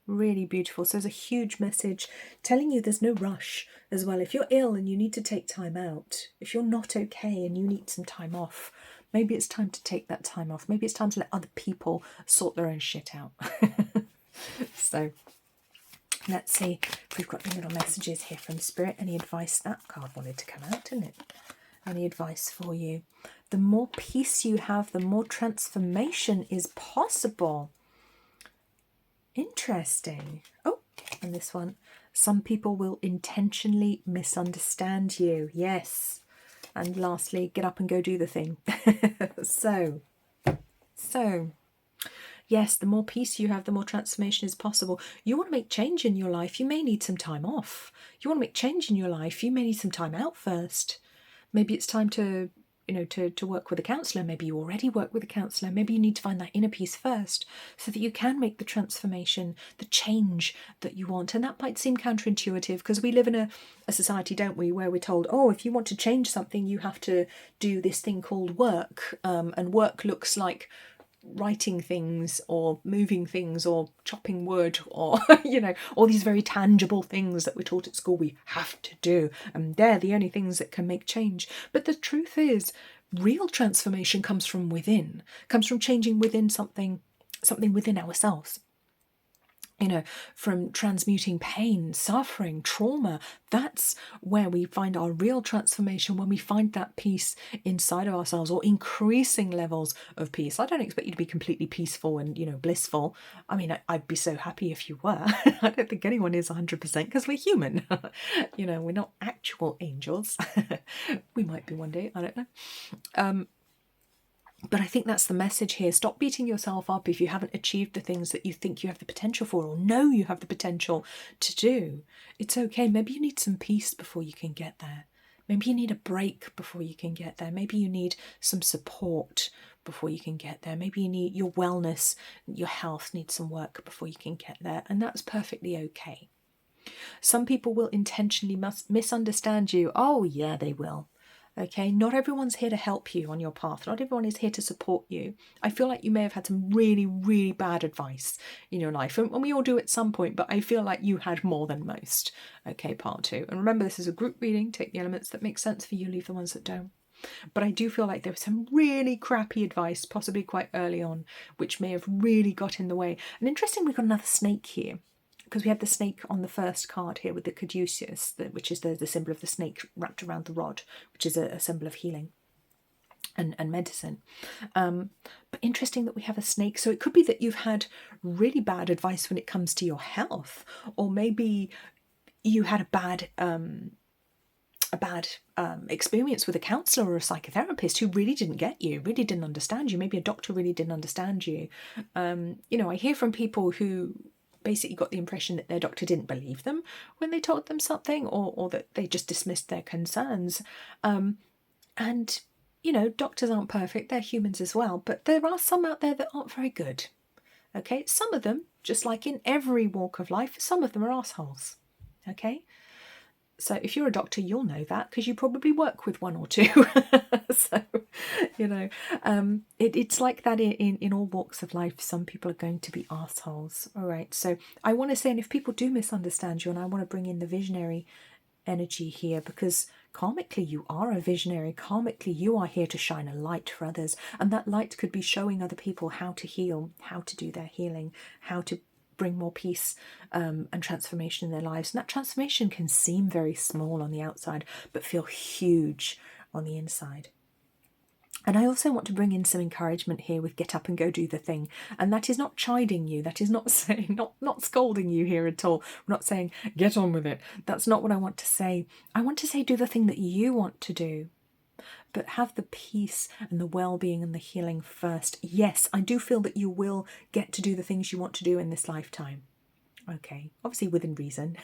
Really beautiful. So there's a huge message telling you there's no rush as well. If you're ill and you need to take time out, if you're not okay and you need some time off, maybe it's time to take that time off. Maybe it's time to let other people sort their own shit out. So let's see if we've got any little messages here from Spirit. Any advice? That card wanted to come out, didn't it? Any advice for you? The more peace you have, the more transformation is possible. Interesting. Oh, and this one. Some people will intentionally misunderstand you. Yes. And lastly, get up and go do the thing. So, yes, the more peace you have, the more transformation is possible. You want to make change in your life, you may need some time off. You want to make change in your life, you may need some time out first. Maybe it's time to work with a counsellor. Maybe you already work with a counsellor. Maybe you need to find that inner peace first so that you can make the transformation, the change that you want. And that might seem counterintuitive because we live in a society, don't we, where we're told, oh, if you want to change something, you have to do this thing called work. And work looks like writing things or moving things or chopping wood or all these very tangible things that we're taught at school we have to do, and they're the only things that can make change. But the truth is, real transformation comes from within, comes from changing within something within ourselves. From transmuting pain, suffering, trauma. That's where we find our real transformation, when we find that peace inside of ourselves, or increasing levels of peace. I don't expect you to be completely peaceful and, blissful. I mean, I'd be so happy if you were. I don't think anyone is 100% because we're human. We're not actual angels. We might be one day. I don't know. But I think that's the message here. Stop beating yourself up if you haven't achieved the things that you think you have the potential for, or know you have the potential to do. It's okay. Maybe you need some peace before you can get there. Maybe you need a break before you can get there. Maybe you need some support before you can get there. Maybe you need your wellness, your health needs some work before you can get there. And that's perfectly okay. Some people will intentionally misunderstand you. Oh, yeah, they will. Okay, not everyone's here to help you on your path. Not everyone is here to support you. I feel like you may have had some really, really bad advice in your life. And we all do at some point, but I feel like you had more than most. Okay, part 2. And remember, this is a group reading. Take the elements that make sense for you, leave the ones that don't. But I do feel like there was some really crappy advice, possibly quite early on, which may have really got in the way. And interesting, we've got another snake here, because we have the snake on the first card here with the caduceus, which is the symbol of the snake wrapped around the rod, which is a symbol of healing. and medicine. But interesting that we have a snake. So it could be that you've had really bad advice when it comes to your health, or maybe you had a bad experience with a counsellor or a psychotherapist who really didn't get you, really didn't understand you. Maybe a doctor really didn't understand you. You know, I hear from people who basically got the impression that their doctor didn't believe them when they told them something, or that they just dismissed their concerns. And, you know, doctors aren't perfect, they're humans as well, but there are some out there that aren't very good. Okay, some of them, just like in every walk of life, some of them are assholes. Okay, so if you're a doctor, you'll know that because you probably work with one or two. So, you know, it's like that in all walks of life. Some people are going to be assholes. All right, so I want to say, and if people do misunderstand you, and I want to bring in the visionary energy here, because karmically you are a visionary. Karmically you are here to shine a light for others, and that light could be showing other people how to heal, how to do their healing, how to bring more peace and transformation in their lives. And that transformation can seem very small on the outside but feel huge on the inside. And I also want to bring in some encouragement here with get up and go do the thing. And that is not chiding you. That is not saying, not scolding you here at all. I'm not saying get on with it. That's not what I want to say. I want to say do the thing that you want to do, but have the peace and the well-being and the healing first. Yes, I do feel that you will get to do the things you want to do in this lifetime. Okay, obviously within reason.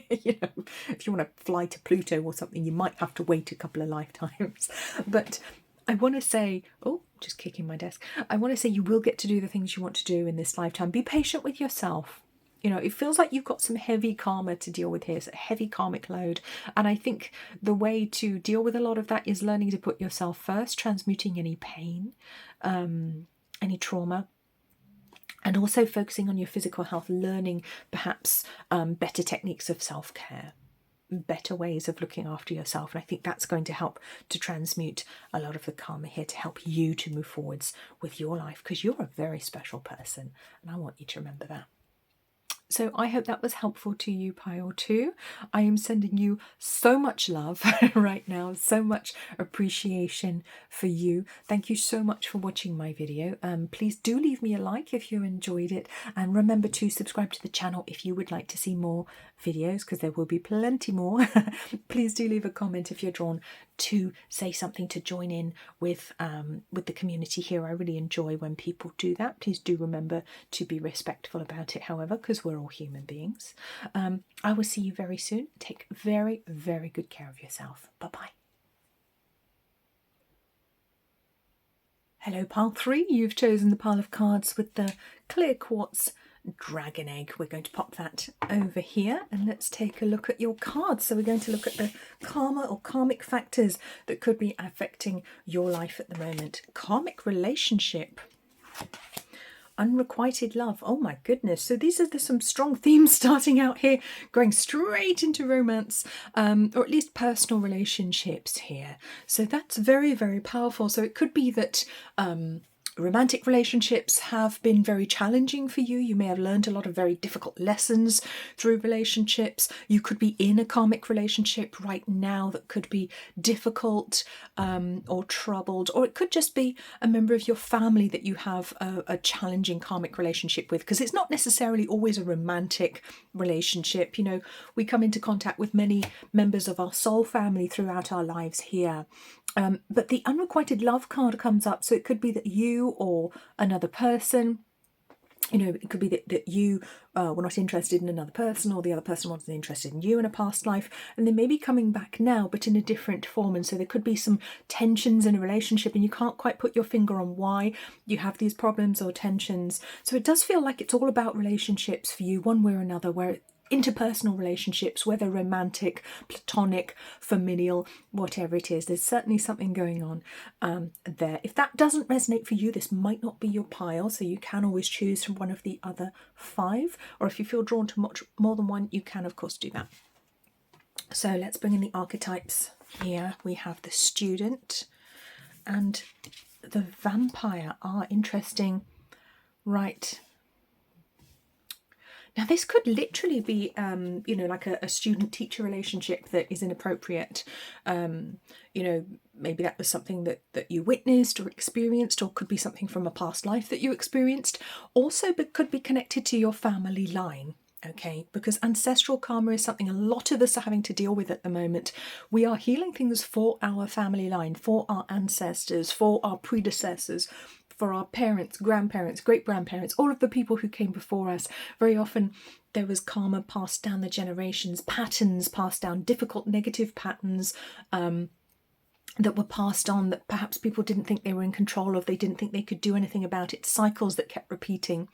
You know, if you want to fly to Pluto or something, you might have to wait a couple of lifetimes. But I want to say, oh, just kicking my desk. I want to say you will get to do the things you want to do in this lifetime. Be patient with yourself. You know, it feels like you've got some heavy karma to deal with here, so a heavy karmic load. And I think the way to deal with a lot of that is learning to put yourself first, transmuting any pain, any trauma, and also focusing on your physical health, learning perhaps better techniques of self-care, better ways of looking after yourself. And I think that's going to help to transmute a lot of the karma here to help you to move forwards with your life, because you're a very special person, and I want you to remember that. So I hope that was helpful to you, Pile 2. I am sending you so much love right now, so much appreciation for you. Thank you so much for watching my video. Please do leave me a like if you enjoyed it, and remember to subscribe to the channel if you would like to see more videos, because there will be plenty more. Please do leave a comment if you're drawn to say something to join in with the community here. I really enjoy when people do that. Please do remember to be respectful about it, however, because we're all human beings. I will see you very soon. Take very, very good care of yourself. Bye-bye. Hello, pile 3. You've chosen the pile of cards with the clear quartz dragon egg. We're going to pop that over here, and let's take a look at your cards. So we're going to look at the karma or karmic factors that could be affecting your life at the moment. Karmic relationship. Unrequited love. Oh my goodness. So these are some strong themes starting out here, going straight into romance, or at least personal relationships here. So that's very, very powerful. So it could be that romantic relationships have been very challenging for you. You may have learned a lot of very difficult lessons through relationships. You could be in a karmic relationship right now that could be difficult or troubled, or it could just be a member of your family that you have a challenging karmic relationship with, because it's not necessarily always a romantic relationship. You know, we come into contact with many members of our soul family throughout our lives here. But the unrequited love card comes up, so it could be that you or another person, you know, it could be that you were not interested in another person, or the other person wasn't interested in you in a past life, and they may be coming back now but in a different form. And so there could be some tensions in a relationship, and you can't quite put your finger on why you have these problems or tensions. So it does feel like it's all about relationships for you one way or another, where interpersonal relationships, whether romantic, platonic, familial, whatever it is, there's certainly something going on there. If that doesn't resonate for you, this might not be your pile, so you can always choose from one of the other 5, or if you feel drawn to much more than one, you can of course do that. So let's bring in the archetypes here. We have the student and the vampire. Interesting. Right. Now, this could literally be, like a student-teacher relationship that is inappropriate. Maybe that was something that you witnessed or experienced, or could be something from a past life that you experienced. Also, but could be connected to your family line. Okay, because ancestral karma is something a lot of us are having to deal with at the moment. We are healing things for our family line, for our ancestors, for our predecessors, for our parents, grandparents, great-grandparents, all of the people who came before us. Very often there was karma passed down the generations, patterns passed down, difficult negative patterns that were passed on that perhaps people didn't think they were in control of, they didn't think they could do anything about it, cycles that kept repeating.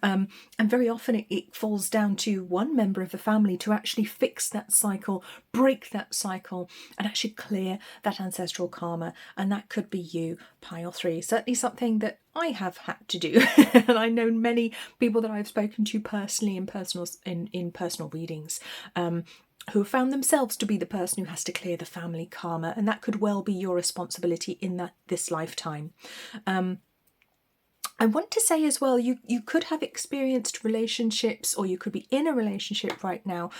And very often it falls down to one member of the family to actually fix that cycle, break that cycle, and actually clear that ancestral karma. And that could be you, pile 3. Certainly something that I have had to do. And I know many people that I've spoken to personally in personal readings, who have found themselves to be the person who has to clear the family karma, and that could well be your responsibility in this lifetime. I want to say as well, you could have experienced relationships, or you could be in a relationship right now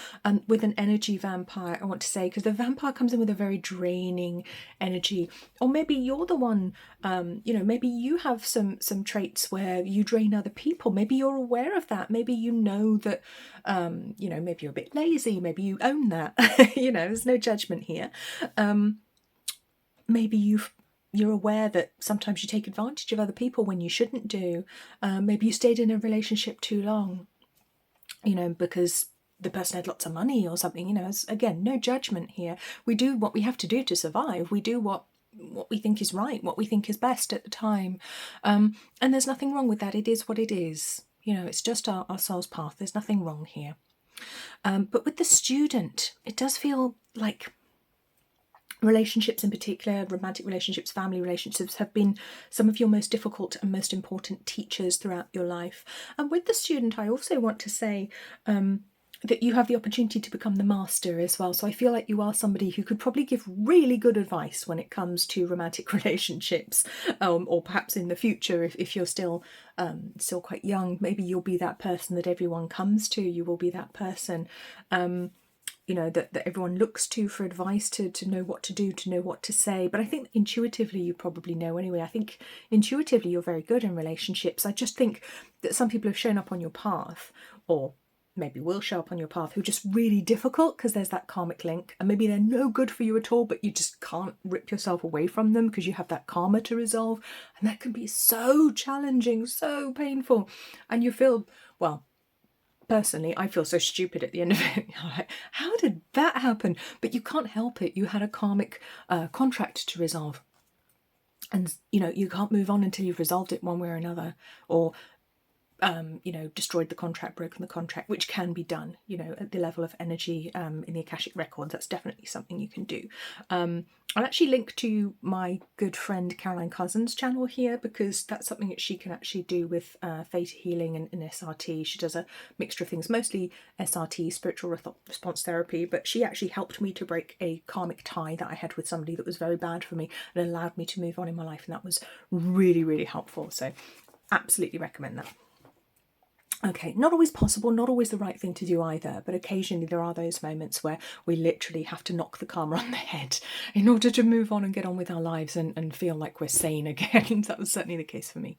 with an energy vampire, I want to say, because the vampire comes in with a very draining energy. Or maybe you're the one, maybe you have some traits where you drain other people. Maybe you're aware of that. Maybe you know that, maybe you're a bit lazy. Maybe you own that. There's no judgment here. Maybe you're aware that sometimes you take advantage of other people when you shouldn't do. Maybe you stayed in a relationship too long, because the person had lots of money or something. Again, no judgment here. We do what we have to do to survive. We do what we think is right, what we think is best at the time. And there's nothing wrong with that. It is what it is. It's just our soul's path. There's nothing wrong here. But with the student, it does feel like relationships in particular, romantic relationships, family relationships, have been some of your most difficult and most important teachers throughout your life. And with the student, I also want to say that you have the opportunity to become the master as well. So I feel like you are somebody who could probably give really good advice when it comes to romantic relationships, or perhaps in the future, if you're still quite young, maybe you'll be that person that everyone comes to. You will be that person that everyone looks to for advice, to know what to do, to know what to say. But I think intuitively you probably know anyway. I think intuitively you're very good in relationships. I just think that some people have shown up on your path, or maybe will show up on your path, who are just really difficult because there's that karmic link, and maybe they're no good for you at all, but you just can't rip yourself away from them because you have that karma to resolve. And that can be so challenging, so painful. And you feel, well, personally, I feel so stupid at the end of it. Like, how did that happen? But you can't help it. You had a karmic contract to resolve. And, you can't move on until you've resolved it one way or another. Or, destroyed the contract, broken the contract, which can be done, at the level of energy in the Akashic Records. That's definitely something you can do. I'll actually link to my good friend Caroline Cousin's channel here, because that's something that she can actually do with theta healing and SRT. She does a mixture of things, mostly SRT, spiritual response therapy, but she actually helped me to break a karmic tie that I had with somebody that was very bad for me, and allowed me to move on in my life, and that was really, really helpful. So absolutely recommend that. Okay, not always possible, not always the right thing to do either, but occasionally there are those moments where we literally have to knock the karma on the head in order to move on and get on with our lives and feel like we're sane again. That was certainly the case for me.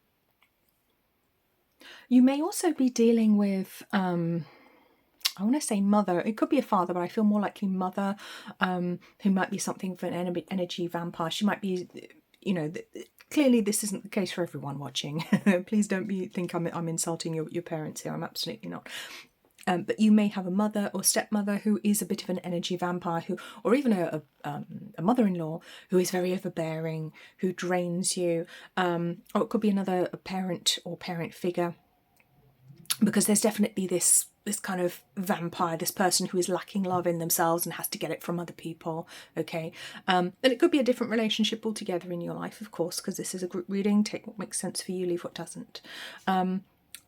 You may also be dealing with, I want to say mother, it could be a father, but I feel more likely mother, who might be something for an energy vampire. She might be, clearly this isn't the case for everyone watching. Please don't think I'm insulting your parents here. I'm absolutely not. But you may have a mother or stepmother who is a bit of an energy vampire, or even a mother-in-law who is very overbearing, who drains you. Or it could be another parent or parent figure, because there's definitely this kind of vampire, this person who is lacking love in themselves and has to get it from other people, okay? And it could be a different relationship altogether in your life, of course, because this is a group reading. Take what makes sense for you, leave what doesn't.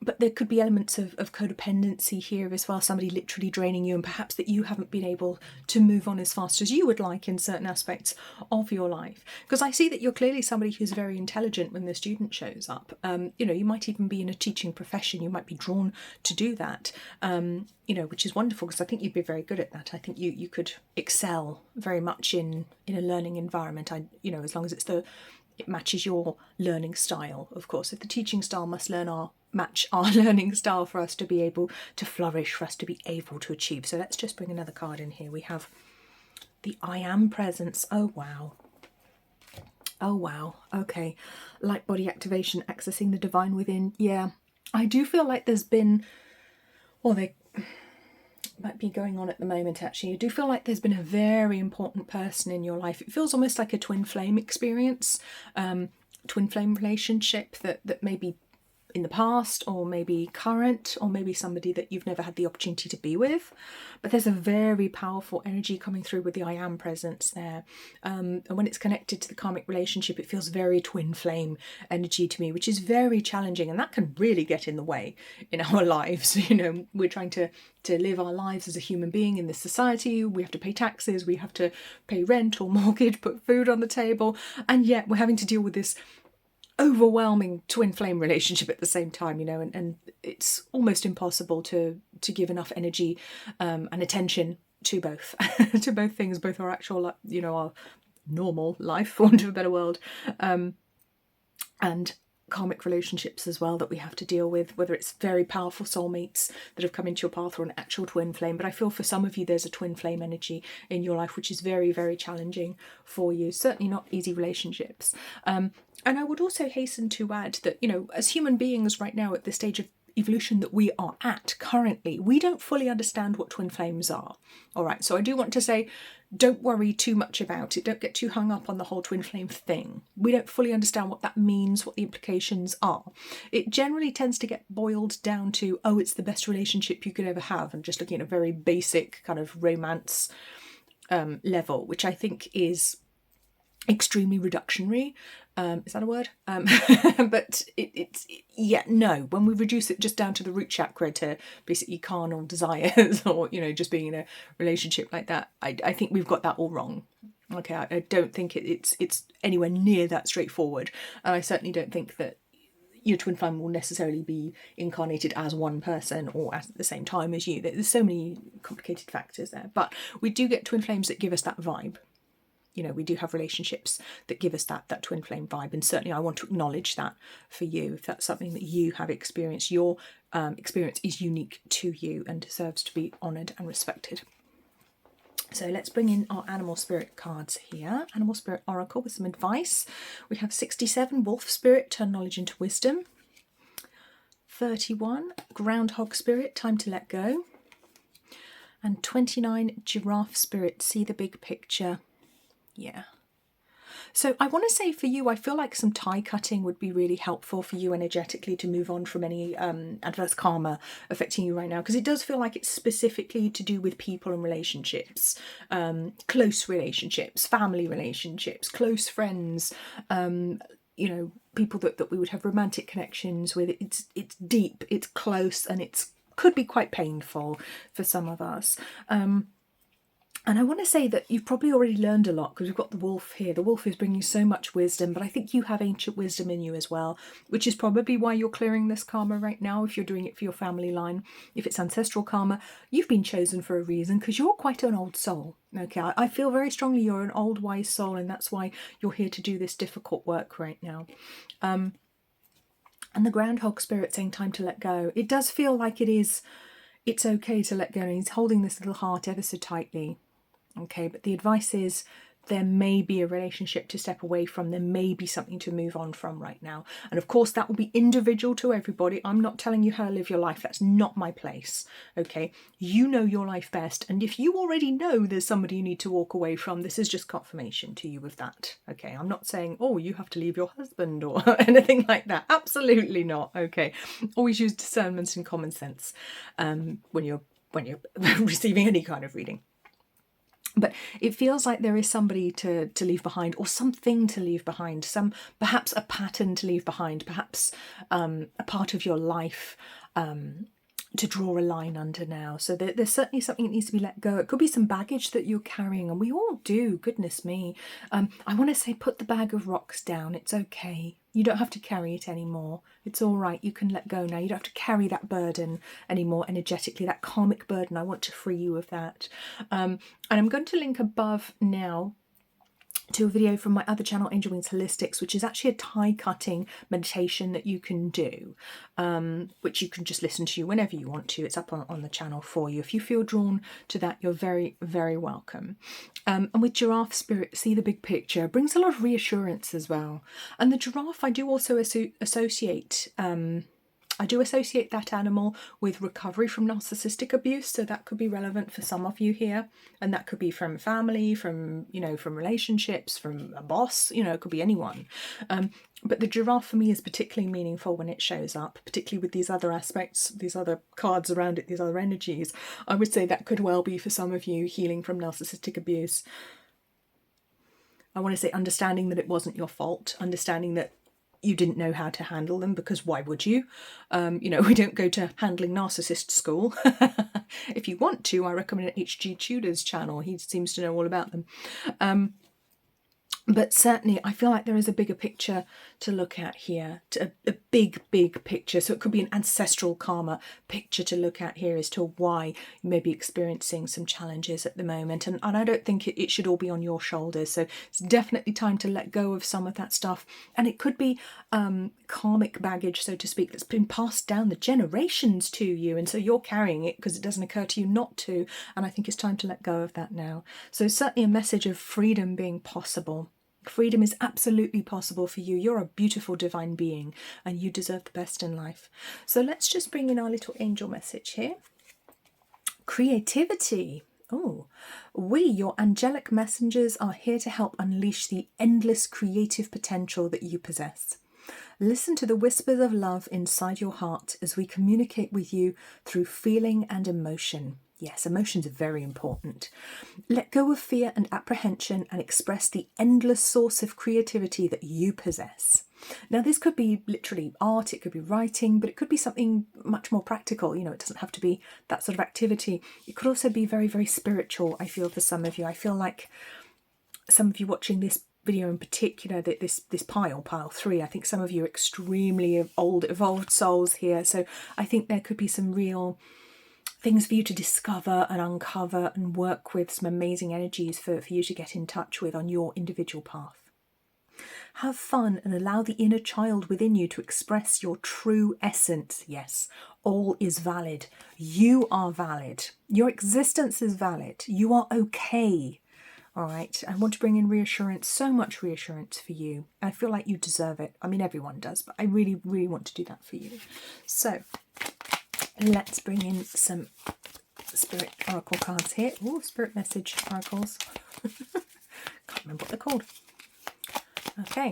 but there could be elements of codependency here as well, somebody literally draining you, and perhaps that you haven't been able to move on as fast as you would like in certain aspects of your life. Because I see that you're clearly somebody who's very intelligent when the student shows up. You know, you might even be in a teaching profession, you might be drawn to do that, you know, which is wonderful, because I think you'd be very good at that. I think you could excel very much in a learning environment. You know, as long as it matches your learning style, of course. If the teaching style must match our learning style for us to be able to flourish, for us to be able to achieve. So let's just bring another card in here. We have the I Am Presence. Oh wow. Oh wow. Okay. Light body activation, accessing the divine within. Yeah, I do feel like there's been, or they might be going on at the moment actually. I do feel like there's been a very important person in your life. It feels almost like a twin flame experience, twin flame relationship that maybe in the past, or maybe current, or maybe somebody that you've never had the opportunity to be with. But there's a very powerful energy coming through with the I Am Presence there. And when it's connected to the karmic relationship, it feels very twin flame energy to me, which is very challenging, and that can really get in the way in our lives. You know, we're trying to live our lives as a human being in this society. We have to pay taxes, we have to pay rent or mortgage, put food on the table, and yet we're having to deal with this overwhelming twin flame relationship at the same time, you know, and it's almost impossible to give enough energy and attention to both to both things, both our actual, you know, our normal life, for want of a better word, and karmic relationships as well that we have to deal with, whether it's very powerful soulmates that have come into your path or an actual twin flame. But I feel for some of you there's a twin flame energy in your life, which is very, very challenging for you. Certainly not easy relationships. And I would also hasten to add that, you know, as human beings right now at this stage of evolution that we are at currently, we don't fully understand what twin flames are. All right, so I do want to say, don't worry too much about it. Don't get too hung up on the whole twin flame thing. We don't fully understand what that means, what the implications are. It generally tends to get boiled down to, oh, it's the best relationship you could ever have, and just looking at a very basic kind of romance level, which I think is extremely reductionary. Is that a word? But no, when we reduce it just down to the root chakra, to basically carnal desires, or, you know, just being in a relationship like that, I think we've got that all wrong. Okay, I don't think it's anywhere near that straightforward, and I certainly don't think that your twin flame will necessarily be incarnated as one person or at the same time as you. There's so many complicated factors there, but we do get twin flames that give us that vibe. You know, we do have relationships that give us that twin flame vibe, and certainly I want to acknowledge that for you. If that's something that you have experienced, your experience is unique to you and deserves to be honoured and respected. So let's bring in our animal spirit cards here. Animal spirit oracle with some advice. We have 67, wolf spirit, turn knowledge into wisdom. 31, groundhog spirit, time to let go. And 29, giraffe spirit, see the big picture. Yeah. So I want to say for you, I feel like some tie cutting would be really helpful for you energetically to move on from any adverse karma affecting you right now, because it does feel like it's specifically to do with people and relationships, close relationships, family relationships, close friends, you know, people that we would have romantic connections with. It's deep, it's close, and it's could be quite painful for some of us. And I want to say that you've probably already learned a lot, because we've got the wolf here. The wolf is bringing so much wisdom, but I think you have ancient wisdom in you as well, which is probably why you're clearing this karma right now, if you're doing it for your family line. If it's ancestral karma, you've been chosen for a reason, because you're quite an old soul. Okay, I feel very strongly you're an old, wise soul, and that's why you're here to do this difficult work right now. And the groundhog spirit saying time to let go. It does feel like it's okay to let go, and he's holding this little heart ever so tightly. Okay, but the advice is there may be a relationship to step away from. There may be something to move on from right now. And of course, that will be individual to everybody. I'm not telling you how to live your life. That's not my place. Okay, you know your life best. And if you already know there's somebody you need to walk away from, this is just confirmation to you of that. Okay, I'm not saying, oh, you have to leave your husband or anything like that. Absolutely not. Okay, always use discernment and common sense when you're receiving any kind of reading. But it feels like there is somebody to leave behind, or something to leave behind, perhaps a pattern to leave behind, perhaps a part of your life to draw a line under now. So there's certainly something that needs to be let go. It could be some baggage that you're carrying, and we all do, goodness me. I want to say put the bag of rocks down. It's okay. You don't have to carry it anymore. It's all right. You can let go now. You don't have to carry that burden anymore energetically, that karmic burden. I want to free you of that. And I'm going to link above now to a video from my other channel, Angel Wings Holistics, which is actually a tie cutting meditation that you can do, which you can just listen to whenever you want to. It's up on the channel for you. If you feel drawn to that, you're very, very welcome. And with giraffe spirit, see the big picture, brings a lot of reassurance as well. And the giraffe, I do also associate that animal with recovery from narcissistic abuse, so that could be relevant for some of you here, and that could be from family, from from relationships, from a boss, it could be anyone. But the giraffe for me is particularly meaningful when it shows up, particularly with these other aspects, these other cards around it, these other energies. I would say that could well be for some of you healing from narcissistic abuse. I want to say understanding that it wasn't your fault, understanding that you didn't know how to handle them, because why would you? We don't go to handling narcissist school. If you want to, I recommend H.G. Tudor's channel. He seems to know all about them. But certainly I feel like there is a bigger picture to look at here, a big, big picture. So it could be an ancestral karma picture to look at here as to why you may be experiencing some challenges at the moment. And I don't think it should all be on your shoulders. So it's definitely time to let go of some of that stuff. And it could be karmic baggage, so to speak, that's been passed down the generations to you. And so you're carrying it because it doesn't occur to you not to. And I think it's time to let go of that now. So certainly a message of freedom being possible. Freedom is absolutely possible for you. You're a beautiful divine being and you deserve the best in life. So let's just bring in our little angel message here. Creativity. Oh, we, your angelic messengers, are here to help unleash the endless creative potential that you possess. Listen to the whispers of love inside your heart as we communicate with you through feeling and emotion. Yes, emotions are very important. Let go of fear and apprehension and express the endless source of creativity that you possess. Now, this could be literally art, it could be writing, but it could be something much more practical. It doesn't have to be that sort of activity. It could also be very, very spiritual, I feel, for some of you. I feel like some of you watching this video in particular, that this pile 3, I think some of you are extremely old, evolved souls here. So I think there could be some real things for you to discover and uncover and work with, some amazing energies for you to get in touch with on your individual path. Have fun and allow the inner child within you to express your true essence. Yes, all is valid. You are valid. Your existence is valid. You are okay. All right, I want to bring in reassurance, so much reassurance for you. I feel like you deserve it. I mean, everyone does, but I really, really want to do that for you. So let's bring in some spirit oracle cards here. Oh, spirit message oracles. Can't remember what they're called. Okay.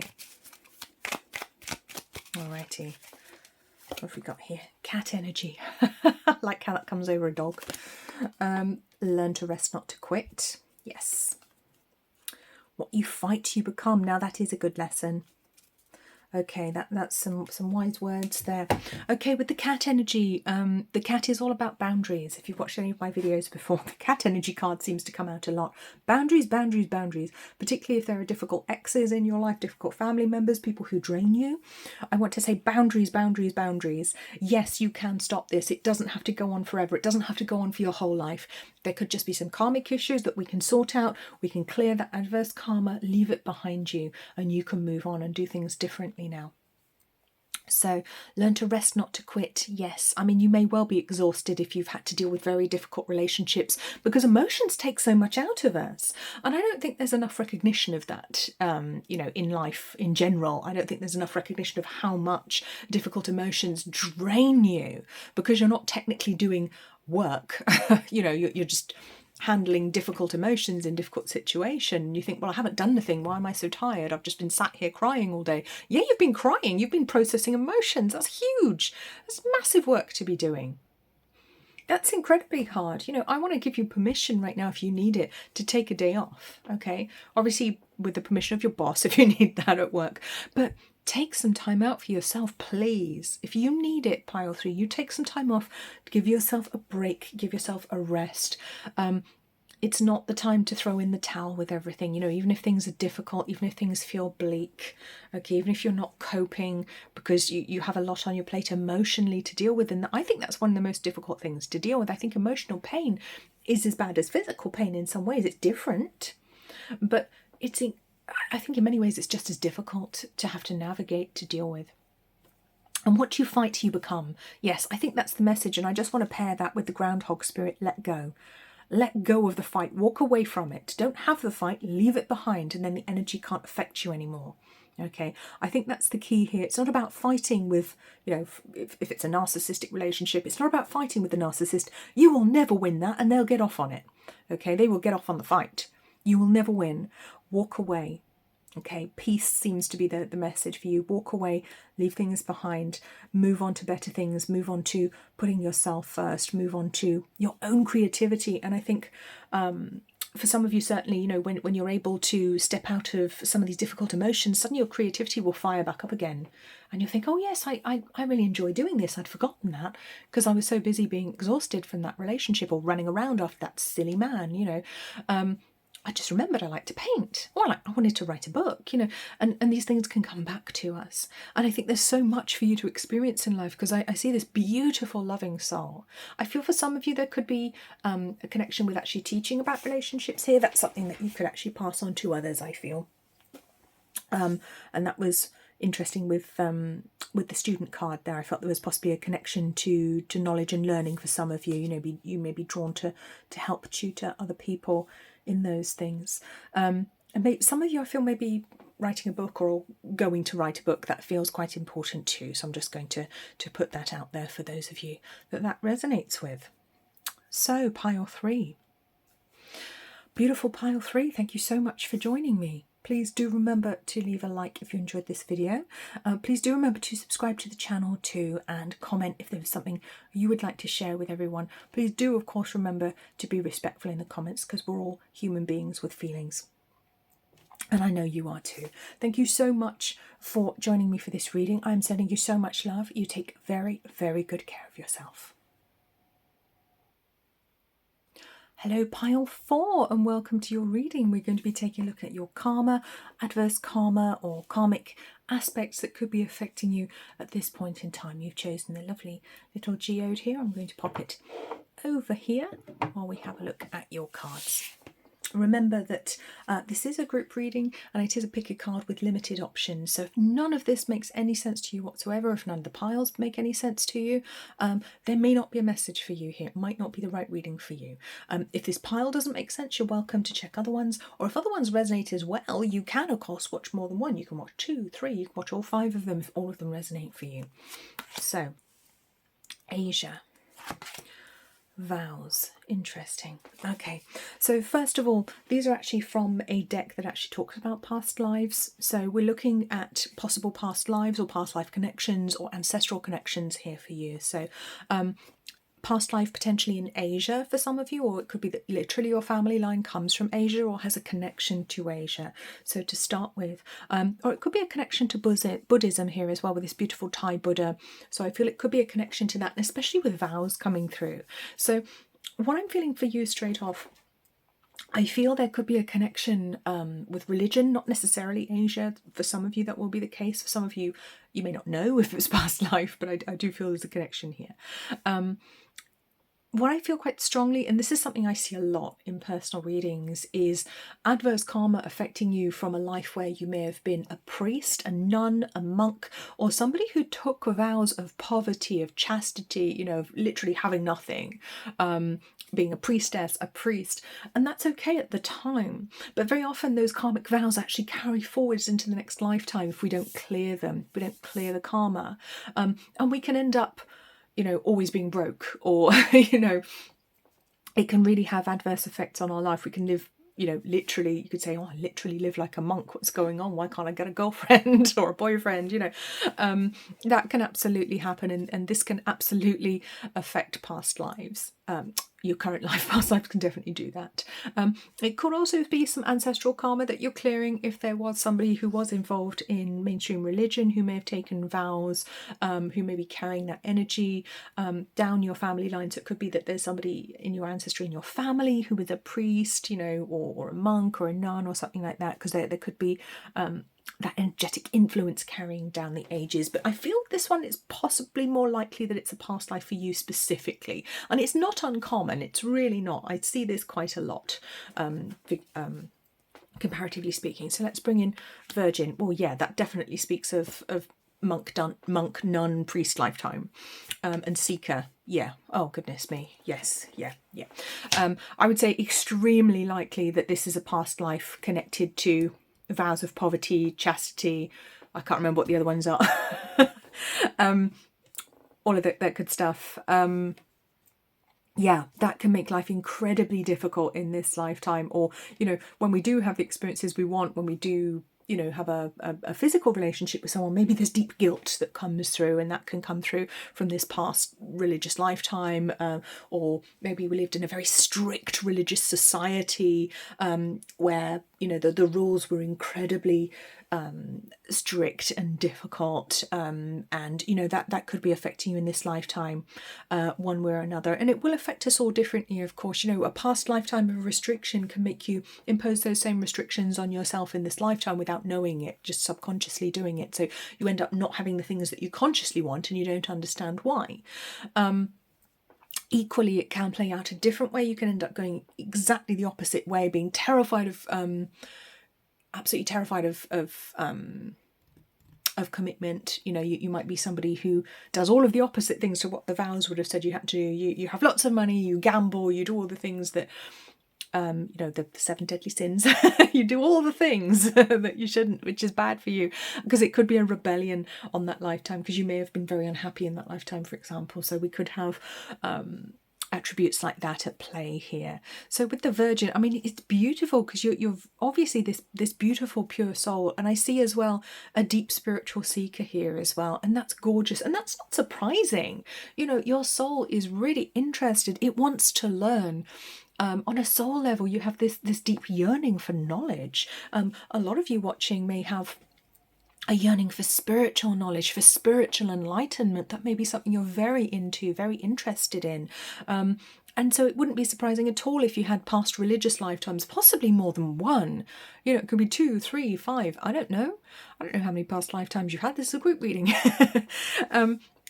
Alrighty. What have we got here? Cat energy. I like how that comes over a dog. Learn to rest, not to quit. Yes. What you fight, you become. Now that is a good lesson. Okay, that's some wise words there. Okay, with the cat energy, the cat is all about boundaries. If you've watched any of my videos before, the cat energy card seems to come out a lot. Boundaries, boundaries, boundaries, particularly if there are difficult exes in your life, difficult family members, people who drain you. I want to say boundaries, boundaries, boundaries. Yes, you can stop this. It doesn't have to go on forever. It doesn't have to go on for your whole life. There could just be some karmic issues that we can sort out. We can clear that adverse karma, leave it behind you, and you can move on and do things differently now. So learn to rest, not to quit. Yes, I mean, you may well be exhausted if you've had to deal with very difficult relationships, because emotions take so much out of us. And I don't think there's enough recognition of that, in life in general. I don't think there's enough recognition of how much difficult emotions drain you, because you're not technically doing work. You're just handling difficult emotions in difficult situation. You think, well, I haven't done anything. Why am I so tired? I've just been sat here crying all day. Yeah, you've been crying. You've been processing emotions. That's huge. That's massive work to be doing. That's incredibly hard. I want to give you permission right now, if you need it, to take a day off. Okay. Obviously, with the permission of your boss, if you need that at work. But take some time out for yourself, please. If you need it, pile 3, you take some time off, give yourself a break, give yourself a rest. It's not the time to throw in the towel with everything, even if things are difficult, even if things feel bleak, okay, even if you're not coping because you have a lot on your plate emotionally to deal with. And I think that's one of the most difficult things to deal with. I think emotional pain is as bad as physical pain in some ways. It's different, but I think in many ways it's just as difficult to have to navigate, to deal with. And what you fight, you become. Yes, I think that's the message. And I just want to pair that with the groundhog spirit. Let go. Let go of the fight. Walk away from it. Don't have the fight. Leave it behind, and then the energy can't affect you anymore. Okay, I think that's the key here. It's not about fighting with, if it's a narcissistic relationship, it's not about fighting with the narcissist. You will never win that, and they'll get off on it. Okay, they will get off on the fight. You will never win. Walk away. Okay, peace seems to be the message for you. Walk away, leave things behind, move on to better things, move on to putting yourself first, move on to your own creativity. And I think for some of you, certainly, when you're able to step out of some of these difficult emotions, suddenly your creativity will fire back up again. And you'll think, oh yes, I really enjoy doing this. I'd forgotten that because I was so busy being exhausted from that relationship or running around after that silly man, I just remembered I like to paint, or I wanted to write a book, and these things can come back to us. And I think there's so much for you to experience in life, because I see this beautiful, loving soul. I feel for some of you there could be a connection with actually teaching about relationships here. That's something that you could actually pass on to others, I feel. And that was interesting with the student card there. I felt there was possibly a connection to knowledge and learning for some of you. You may be drawn to help tutor other people in those things. And maybe some of you, I feel, maybe writing a book or going to write a book. That feels quite important too. So I'm just going to put that out there for those of you that resonates with. So pile 3. Beautiful pile 3. Thank you so much for joining me. Please do remember to leave a like if you enjoyed this video. Please do remember to subscribe to the channel too, and comment if there was something you would like to share with everyone. Please do, of course, remember to be respectful in the comments, because we're all human beings with feelings. And I know you are too. Thank you so much for joining me for this reading. I'm sending you so much love. You take very, very good care of yourself. Hello pile 4, and welcome to your reading. We're going to be taking a look at your karma, adverse karma, or karmic aspects that could be affecting you at this point in time. You've chosen the lovely little geode here. I'm going to pop it over here while we have a look at your cards. Remember that this is a group reading, and it is a pick a card with limited options. So if none of this makes any sense to you whatsoever, if none of the piles make any sense to you, there may not be a message for you here. It might not be the right reading for you. If this pile doesn't make sense, you're welcome to check other ones, or if other ones resonate as well, you can of course watch more than one. You can watch 2, 3, you can watch all 5 of them if all of them resonate for you. So, Asia. Vows. Interesting. Okay, so first of all, these are actually from a deck that actually talks about past lives. So we're looking at possible past lives or past life connections or ancestral connections here for you. So past life potentially in Asia for some of you, or it could be that literally your family line comes from Asia or has a connection to Asia. So to start with, or it could be a connection to Buddhism here as well, with this beautiful Thai Buddha. So I feel it could be a connection to that, and especially with vows coming through. So what I'm feeling for you straight off, I feel there could be a connection with religion, not necessarily Asia. For some of you that will be the case. For some of you, you may not know if it was past life, but I do feel there's a connection here. What I feel quite strongly, and this is something I see a lot in personal readings, is adverse karma affecting you from a life where you may have been a priest, a nun, a monk, or somebody who took vows of poverty, of chastity, of literally having nothing, being a priestess, a priest, and that's okay at the time. But very often those karmic vows actually carry forwards into the next lifetime if we don't clear them, if we don't clear the karma, and we can end up always being broke, or, it can really have adverse effects on our life. We can live, literally, you could say, oh, I literally live like a monk. What's going on? Why can't I get a girlfriend or a boyfriend? That can absolutely happen. And this can absolutely affect past lives. your current life. Past lives can definitely do that. It could also be some ancestral karma that you're clearing if there was somebody who was involved in mainstream religion, who may have taken vows, who may be carrying that energy down your family line. So it could be that there's somebody in your ancestry, in your family, who was a priest, or a monk or a nun or something like that, because there could be that energetic influence carrying down the ages. But I feel this one is possibly more likely that it's a past life for you specifically, and it's not uncommon. It's really not. I see this quite a lot, comparatively speaking. So let's bring in Virgin. Well, yeah, that definitely speaks of monk, nun, priest lifetime, and seeker. Yeah. Oh goodness me. Yes. Yeah. I would say extremely likely that this is a past life connected to vows of poverty, chastity. I can't remember what the other ones are. All of that good stuff. Yeah, that can make life incredibly difficult in this lifetime. Or, when we do have the experiences we want, when we do, have a physical relationship with someone, maybe there's deep guilt that comes through, and that can come through from this past religious lifetime. Or maybe we lived in a very strict religious society where, the rules were incredibly strict and difficult, and that could be affecting you in this lifetime, one way or another. And it will affect us all differently, of course. A past lifetime of restriction can make you impose those same restrictions on yourself in this lifetime without knowing it, just subconsciously doing it. So you end up not having the things that you consciously want, and you don't understand why. Equally, it can play out a different way. You can end up going exactly the opposite way, being terrified of absolutely terrified of commitment. You might be somebody who does all of the opposite things to what the vows would have said you had to do. You have lots of money, you gamble, you do all the things that the 7 deadly sins. You do all the things that you shouldn't, which is bad for you, because it could be a rebellion on that lifetime, because you may have been very unhappy in that lifetime, for example. So we could have attributes like that at play here. So with the Virgin, I mean, it's beautiful because you're obviously this beautiful pure soul, and I see as well a deep spiritual seeker here as well, and that's gorgeous, and that's not surprising. Your soul is really interested. It wants to learn. On a soul level, you have this deep yearning for knowledge. A lot of you watching may have a yearning for spiritual knowledge, for spiritual enlightenment. That may be something you're very into, very interested in. And so it wouldn't be surprising at all if you had past religious lifetimes, possibly more than one. It could be 2, 3, 5. I don't know. I don't know how many past lifetimes you've had. This is a group reading.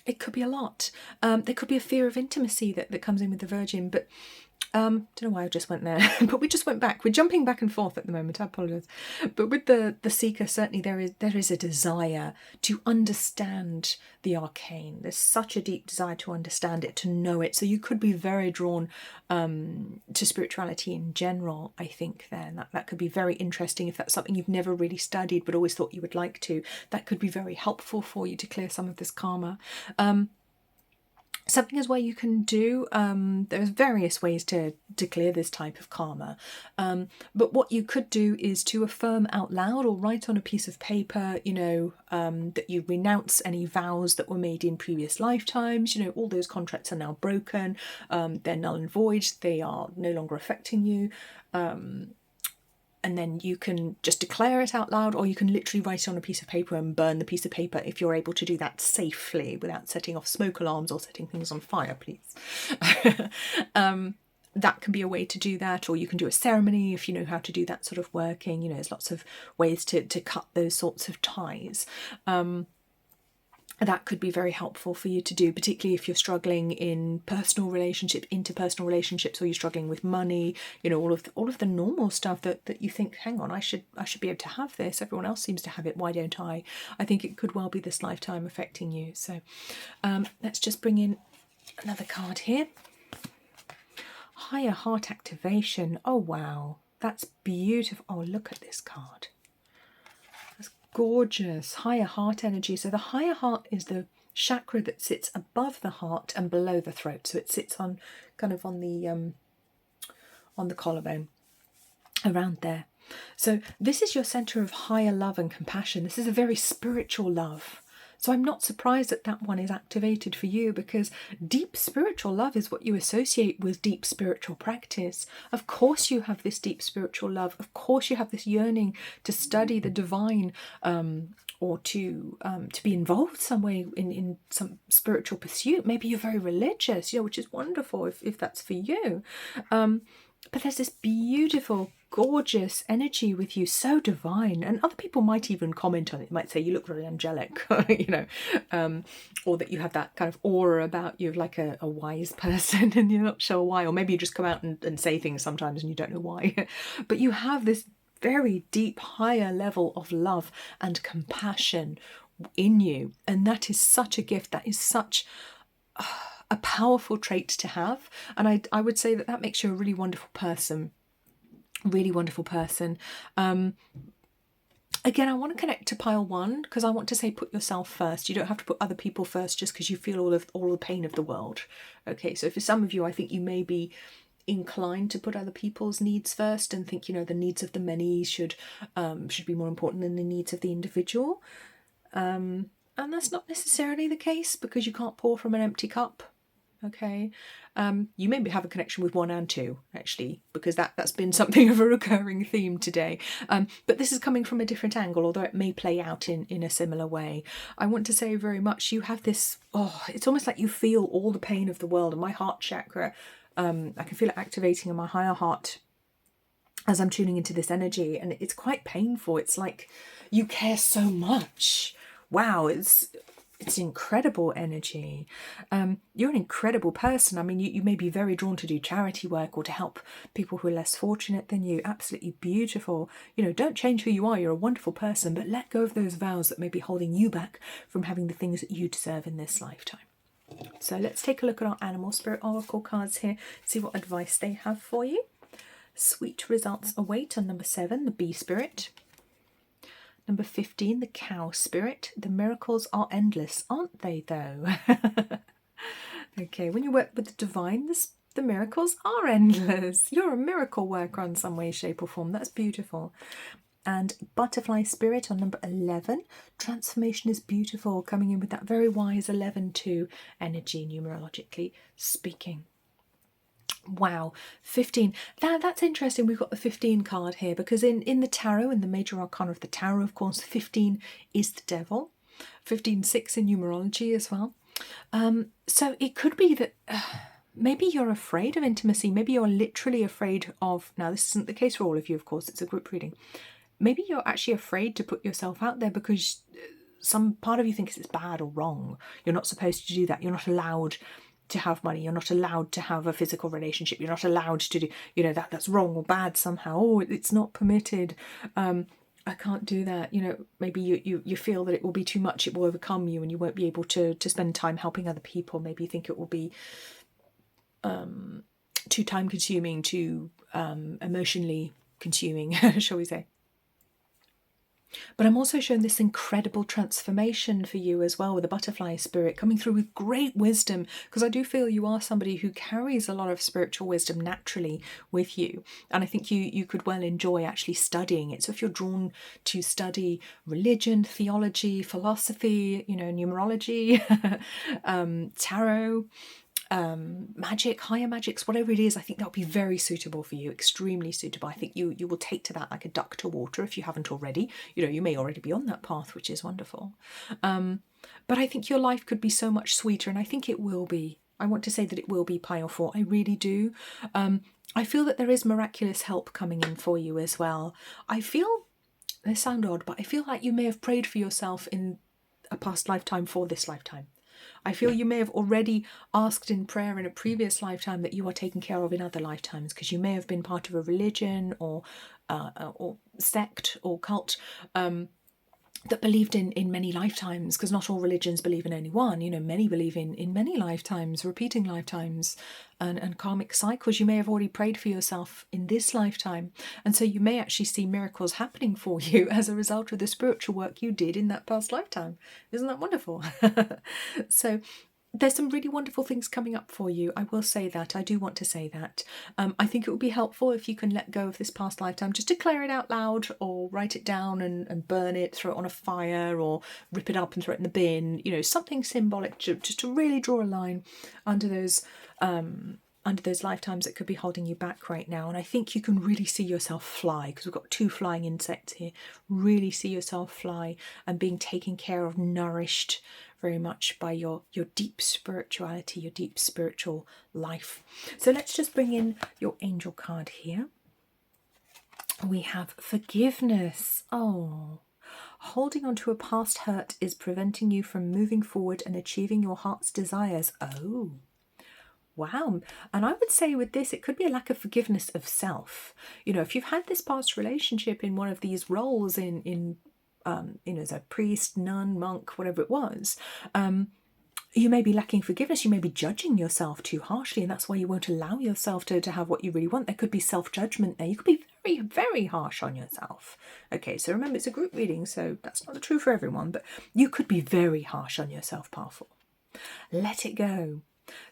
It could be a lot. There could be a fear of intimacy that comes in with the Virgin, but don't know why I just went there, but we just went back. We're jumping back and forth at the moment. I apologise. But with the seeker, certainly there is a desire to understand the arcane. There's such a deep desire to understand it, to know it. So you could be very drawn to spirituality in general, I think. Then that could be very interesting if that's something you've never really studied but always thought you would like to. That could be very helpful for you to clear some of this karma. Something as well you can do, there's various ways to clear this type of karma, but what you could do is to affirm out loud or write on a piece of paper, that you renounce any vows that were made in previous lifetimes. All those contracts are now broken, they're null and void, they are no longer affecting you. And then you can just declare it out loud, or you can literally write it on a piece of paper and burn the piece of paper if you're able to do that safely without setting off smoke alarms or setting things on fire, please. That can be a way to do that, or you can do a ceremony if you know how to do that sort of working. There's lots of ways to cut those sorts of ties. That could be very helpful for you to do, particularly if you're struggling in personal relationships, interpersonal relationships, or you're struggling with money. All of the normal stuff that you think, hang on, I should be able to have this. Everyone else seems to have it. Why don't I? I think it could well be this lifetime affecting you. So let's just bring in another card here. Higher heart activation. Oh wow, that's beautiful. Oh, look at this card. Gorgeous. Higher heart energy. So the higher heart is the chakra that sits above the heart and below the throat. So it sits on the collarbone, around there. So this is your center of higher love and compassion. This is a very spiritual love So I'm not surprised that that one is activated for you, because deep spiritual love is what you associate with deep spiritual practice. Of course you have this deep spiritual love. Of course you have this yearning to study the divine, or to be involved some way in some spiritual pursuit. Maybe you're very religious, which is wonderful if that's for you. But there's this beautiful, gorgeous energy with you, so divine. And other people might even comment on it, might say you look very angelic, or that you have that kind of aura about you, like a wise person, and you're not sure why. Or maybe you just come out and say things sometimes and you don't know why. But you have this very deep, higher level of love and compassion in you. And that is such a gift. That is such a powerful trait to have. And I would say that makes you a really wonderful person. Really wonderful person. Again, I want to connect to pile 1, because I want to say put yourself first. You don't have to put other people first just because you feel all the pain of the world. Okay, so for some of you, I think you may be inclined to put other people's needs first and think, the needs of the many should be more important than the needs of the individual. And that's not necessarily the case, because you can't pour from an empty cup. Okay, you maybe have a connection with 1 and 2, actually, because that's been something of a recurring theme today. But this is coming from a different angle, although it may play out in a similar way. I want to say very much you have this, it's almost like you feel all the pain of the world. And my heart chakra, I can feel it activating in my higher heart as I'm tuning into this energy, and it's quite painful. It's like you care so much. Wow, it's incredible energy. You're an incredible person. I mean, you may be very drawn to do charity work or to help people who are less fortunate than you. Absolutely beautiful. Don't change who you are. You're a wonderful person, but let go of those vows that may be holding you back from having the things that you deserve in this lifetime. So let's take a look at our animal spirit oracle cards here, see what advice they have for you. Sweet results await on number 7, the bee spirit. Number 15, the cow spirit. The miracles are endless, aren't they, though? Okay, when you work with the divine, the miracles are endless. You're a miracle worker in some way, shape or form. That's beautiful. And butterfly spirit on number 11. Transformation is beautiful, coming in with that very wise 11-2 energy, numerologically speaking. Wow, 15. That's interesting. We've got the 15 card here, because in the tarot, in the major arcana of the tarot, of course, 15 is the devil. 15-6 in numerology as well. So it could be that maybe you're afraid of intimacy. Maybe you're literally afraid of, now this isn't the case for all of you, of course, it's a group reading. Maybe you're actually afraid to put yourself out there because some part of you thinks it's bad or wrong. You're not supposed to do that. You're not allowed to have money. You're not allowed to have a physical relationship. You're not allowed to do, that's wrong or bad somehow. Oh, it's not permitted. I can't do that. Maybe you feel that it will be too much. It will overcome you and you won't be able to spend time helping other people. Maybe you think it will be too time consuming, too emotionally consuming, shall we say. But I'm also showing this incredible transformation for you as well, with the butterfly spirit coming through with great wisdom, because I do feel you are somebody who carries a lot of spiritual wisdom naturally with you. And I think you could well enjoy actually studying it. So if you're drawn to study religion, theology, philosophy, numerology, tarot, magic, higher magics, whatever it is, I think that would be very suitable for you, extremely suitable. I think you will take to that like a duck to water if you haven't already. You may already be on that path, which is wonderful. But I think your life could be so much sweeter, and I think it will be. I want to say that it will be pile 4. I really do. I feel that there is miraculous help coming in for you as well. I feel, they sound odd, but I feel like you may have prayed for yourself in a past lifetime for this lifetime. I feel you may have already asked in prayer in a previous lifetime that you are taken care of in other lifetimes, because you may have been part of a religion or sect or cult that believed in many lifetimes, because not all religions believe in only one. Many believe in many lifetimes, repeating lifetimes and karmic cycles. You may have already prayed for yourself in this lifetime, and so you may actually see miracles happening for you as a result of the spiritual work you did in that past lifetime. Isn't that wonderful? So there's some really wonderful things coming up for you. I will say that. I do want to say that. I think it would be helpful if you can let go of this past lifetime, just declare it out loud or write it down and burn it, throw it on a fire or rip it up and throw it in the bin. You know, something symbolic just to really draw a line under those lifetimes that could be holding you back right now. And I think you can really see yourself fly, because we've got 2 flying insects here. Really see yourself fly and being taken care of, nourished very much by your deep spirituality, your deep spiritual life. So let's just bring in your angel card here. We have forgiveness. Oh, holding on to a past hurt is preventing you from moving forward and achieving your heart's desires. Oh, wow. And I would say with this, it could be a lack of forgiveness of self. You know, if you've had this past relationship in one of these roles in you know, as a priest, nun, monk, whatever it was, you may be lacking forgiveness. You may be judging yourself too harshly, and that's why you won't allow yourself to have what you really want. There could be self-judgment there. You could be very, very harsh on yourself. Okay, so remember, it's a group reading, so that's not true for everyone, but you could be very harsh on yourself, powerful. Let it go.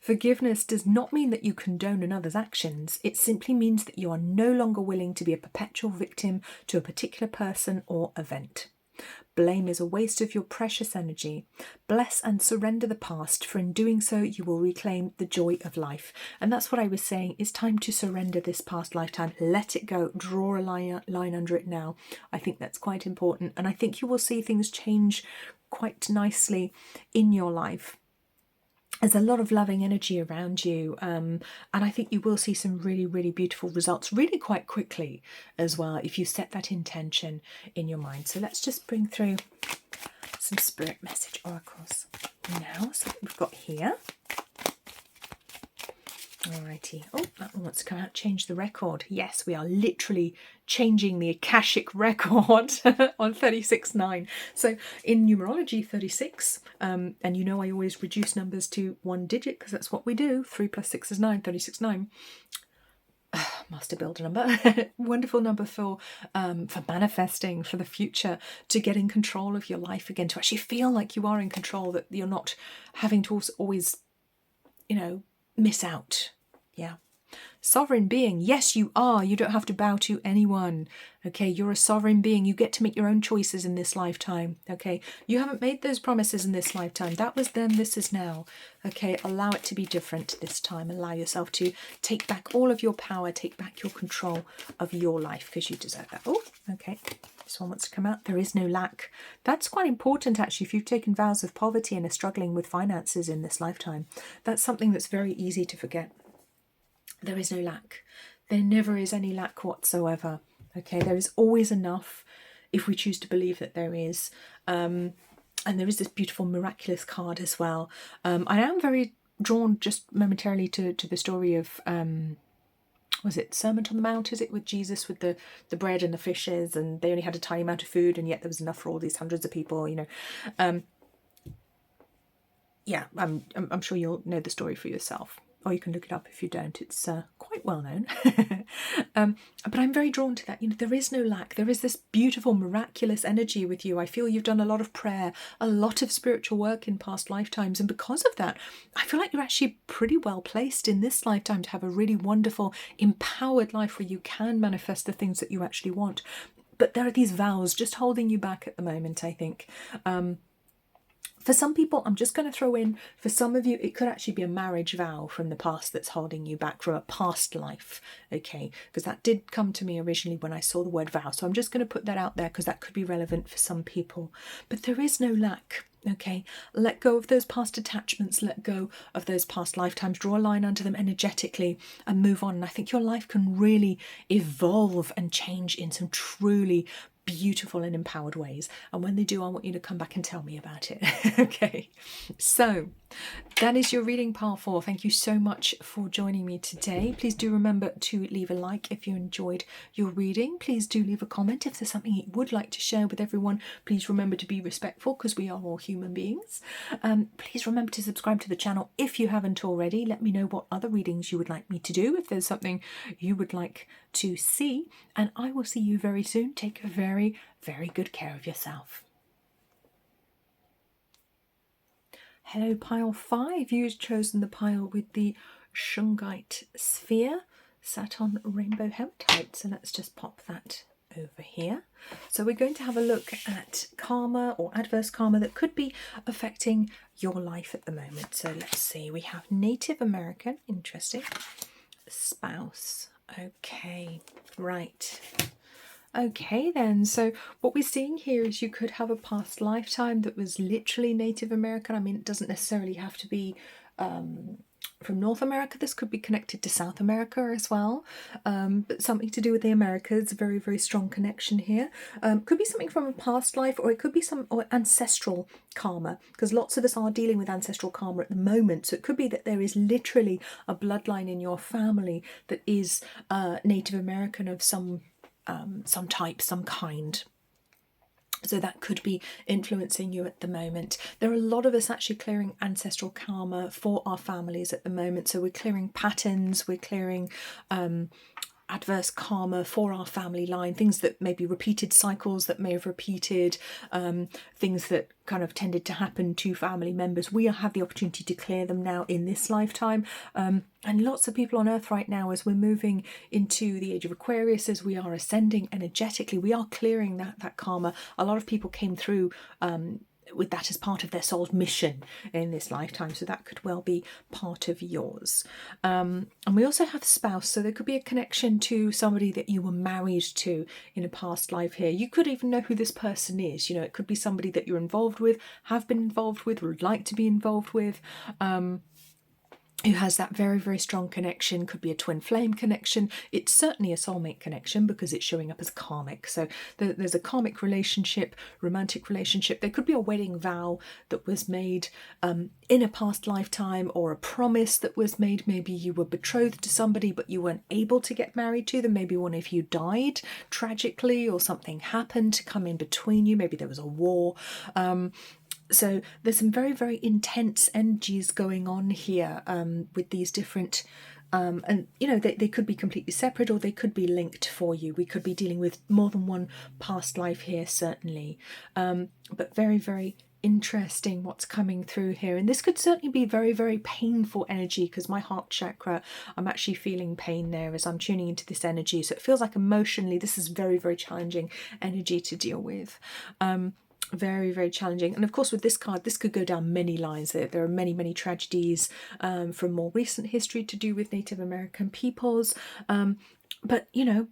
Forgiveness does not mean that you condone another's actions. It simply means that you are no longer willing to be a perpetual victim to a particular person or event. Blame is a waste of your precious energy. Bless and surrender the past, for in doing so you will reclaim the joy of life. And that's what I was saying. It's time to surrender this past lifetime. Let it go. Draw a line under it now. I think that's quite important. And I think you will see things change quite nicely in your life. There's a lot of loving energy around you, and I think you will see some really, really beautiful results really quite quickly as well if you set that intention in your mind. So let's just bring through some spirit message oracles now. So what we've got here. Alrighty. Oh, that one wants to come out, change the record. Yes, we are literally changing the Akashic record on 36.9. So in numerology 36, and you know I always reduce numbers to 1 digit because that's what we do. 3 + 6 is 9, 36.9. Master builder number. Wonderful number for manifesting, for the future, to get in control of your life again, to actually feel like you are in control, that you're not having to always, you know, miss out. Yeah. Sovereign being. Yes, you are. You don't have to bow to anyone. Okay, you're a sovereign being. You get to make your own choices in this lifetime. Okay, you haven't made those promises in this lifetime. That was then, this is now. Okay, allow it to be different this time. Allow yourself to take back all of your power, take back your control of your life, because you deserve that. Oh, okay. This one wants to come out. There is no lack. That's quite important, actually. If you've taken vows of poverty and are struggling with finances in this lifetime, that's something that's very easy to forget. There is no lack. There never is any lack whatsoever. Okay, there is always enough if we choose to believe that there is. And there is this beautiful miraculous card as well. I am very drawn just momentarily to the story of, was it Sermon on the Mount, is it, with Jesus with the bread and the fishes, and they only had a tiny amount of food and yet there was enough for all these hundreds of people, you know. Yeah, I'm sure you'll know the story for yourself. Or you can look it up if you don't. It's quite well known. But I'm very drawn to that. You know, there is no lack. There is this beautiful, miraculous energy with you. I feel you've done a lot of prayer, a lot of spiritual work in past lifetimes. And because of that, I feel like you're actually pretty well placed in this lifetime to have a really wonderful, empowered life where you can manifest the things that you actually want. But there are these vows just holding you back at the moment, I think. For some people, I'm just going to throw in, for some of you, it could actually be a marriage vow from the past that's holding you back, from a past life, okay? Because that did come to me originally when I saw the word vow. So I'm just going to put that out there because that could be relevant for some people. But there is no lack, okay? Let go of those past attachments, let go of those past lifetimes, draw a line under them energetically and move on. And I think your life can really evolve and change in some truly beautiful and empowered ways. And when they do, I want you to come back and tell me about it. Okay, so that is your reading, pile 4. Thank you so much for joining me today. Please do remember to leave a like if you enjoyed your reading. Please do leave a comment if there's something you would like to share with everyone. Please remember to be respectful because we are all human beings. Please remember to subscribe to the channel if you haven't already. Let me know what other readings you would like me to do, if there's something you would like to see, and I will see you very soon. Take very, very good care of yourself. Hello, pile 5. You've chosen the pile with the Shungite sphere sat on rainbow hematite. So let's just pop that over here. So we're going to have a look at karma or adverse karma that could be affecting your life at the moment. So let's see. We have Native American, interesting. Spouse. Okay, right. Okay then, so what we're seeing here is you could have a past lifetime that was literally Native American. I mean, it doesn't necessarily have to be from North America. This could be connected to South America as well, but something to do with the Americas. Very, very strong connection here. Could be something from a past life, or it could be some ancestral karma, because lots of us are dealing with ancestral karma at the moment. So it could be that there is literally a bloodline in your family that is Native American of some type, some kind. So that could be influencing you at the moment. There are a lot of us actually clearing ancestral karma for our families at the moment. So we're clearing patterns, we're clearing adverse karma for our family line, things that may be repeated cycles that may have repeated, things that kind of tended to happen to family members. We have the opportunity to clear them now in this lifetime, and lots of people on earth right now, as we're moving into the age of Aquarius, as we are ascending energetically, we are clearing that karma. A lot of people came through with that as part of their soul's mission in this lifetime, so that could well be part of yours. And we also have spouse, so there could be a connection to somebody that you were married to in a past life here. You could even know who this person is. You know, it could be somebody that you're involved with, have been involved with, or would like to be involved with, who has that very, very strong connection. Could be a twin flame connection. It's certainly a soulmate connection because it's showing up as karmic. So there's a karmic relationship, romantic relationship. There could be a wedding vow that was made in a past lifetime, or a promise that was made. Maybe you were betrothed to somebody but you weren't able to get married to them. Maybe one of you died tragically, or something happened to come in between you. Maybe there was a war. So there's some very, very intense energies going on here with these different, and you know, they could be completely separate or they could be linked for you. We could be dealing with more than one past life here, certainly, but very, very interesting what's coming through here. And this could certainly be very, very painful energy, because my heart chakra, I'm actually feeling pain there as I'm tuning into this energy. So it feels like emotionally this is very, very challenging energy to deal with. Very, very challenging. And of course, with this card, this could go down many lines. There are many, many tragedies from more recent history to do with Native American peoples. But, you know,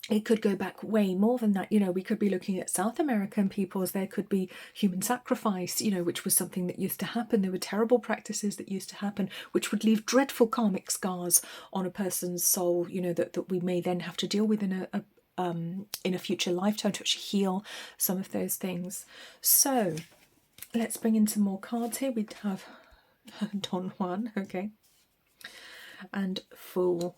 it could go back way more than that. You know, we could be looking at South American peoples. There could be human sacrifice, you know, which was something that used to happen. There were terrible practices that used to happen, which would leave dreadful karmic scars on a person's soul, you know, that we may then have to deal with in a future lifetime to actually heal some of those things. So let's bring in some more cards here. We have Don Juan, okay, and Fool,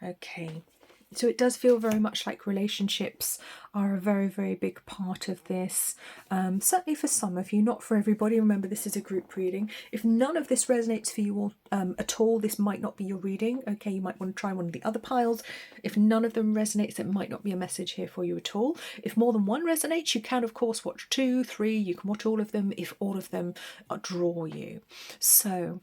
okay. So it does feel very much like relationships are a very, very big part of this. Certainly for some of you, not for everybody. Remember, this is a group reading. If none of this resonates for you all, at all, this might not be your reading. Okay, you might want to try one of the other piles. If none of them resonates, it might not be a message here for you at all. If more than one resonates, you can, of course, watch 2, 3. You can watch all of them if all of them draw you. So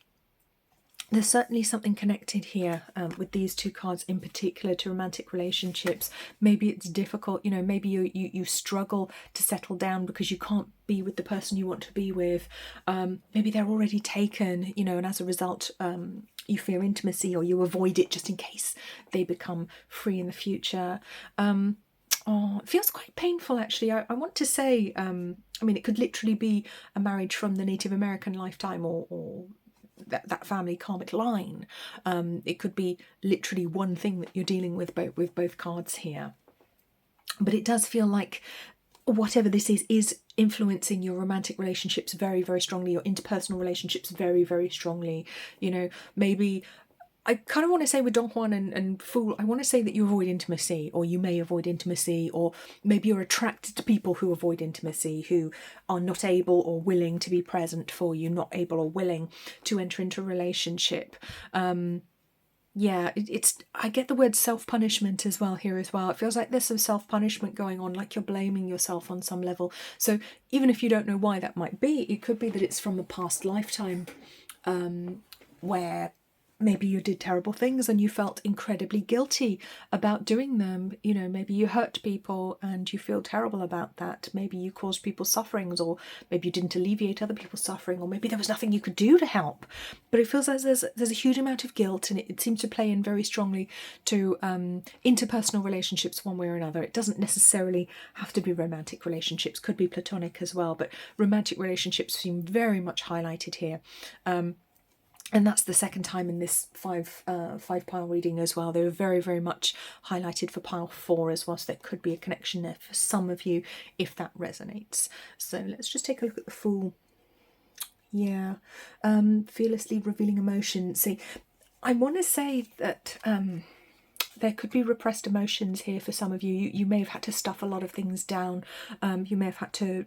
there's certainly something connected here with these two cards in particular to romantic relationships. Maybe it's difficult, you know, maybe you struggle to settle down because you can't be with the person you want to be with. Maybe they're already taken, you know, and as a result you fear intimacy, or you avoid it just in case they become free in the future. Oh, it feels quite painful, actually. I want to say, I mean, it could literally be a marriage from the Native American lifetime, or that family karmic line. It could be literally one thing that you're dealing with both cards here. But it does feel like whatever this is influencing your romantic relationships very, very strongly, your interpersonal relationships very, very strongly. You know, maybe I kind of want to say with Don Juan and Fool, I want to say that you avoid intimacy, or you may avoid intimacy, or maybe you're attracted to people who avoid intimacy, who are not able or willing to be present for you, not able or willing to enter into a relationship. Yeah, I get the word self-punishment as well here as well. It feels like there's some self-punishment going on, like you're blaming yourself on some level. So even if you don't know why that might be, it could be that it's from a past lifetime, where maybe you did terrible things and you felt incredibly guilty about doing them. You know, maybe you hurt people and you feel terrible about that. Maybe you caused people sufferings, or maybe you didn't alleviate other people's suffering, or maybe there was nothing you could do to help. But it feels like there's a huge amount of guilt, and it seems to play in very strongly to interpersonal relationships one way or another. It doesn't necessarily have to be romantic relationships, could be platonic as well, but romantic relationships seem very much highlighted here. And that's the second time in this five pile reading as well. They were very, very much highlighted for pile 4 as well. So there could be a connection there for some of you if that resonates. So let's just take a look at the Fool. Yeah, fearlessly revealing emotion. See, I want to say that there could be repressed emotions here for some of you. You may have had to stuff a lot of things down. You may have had to...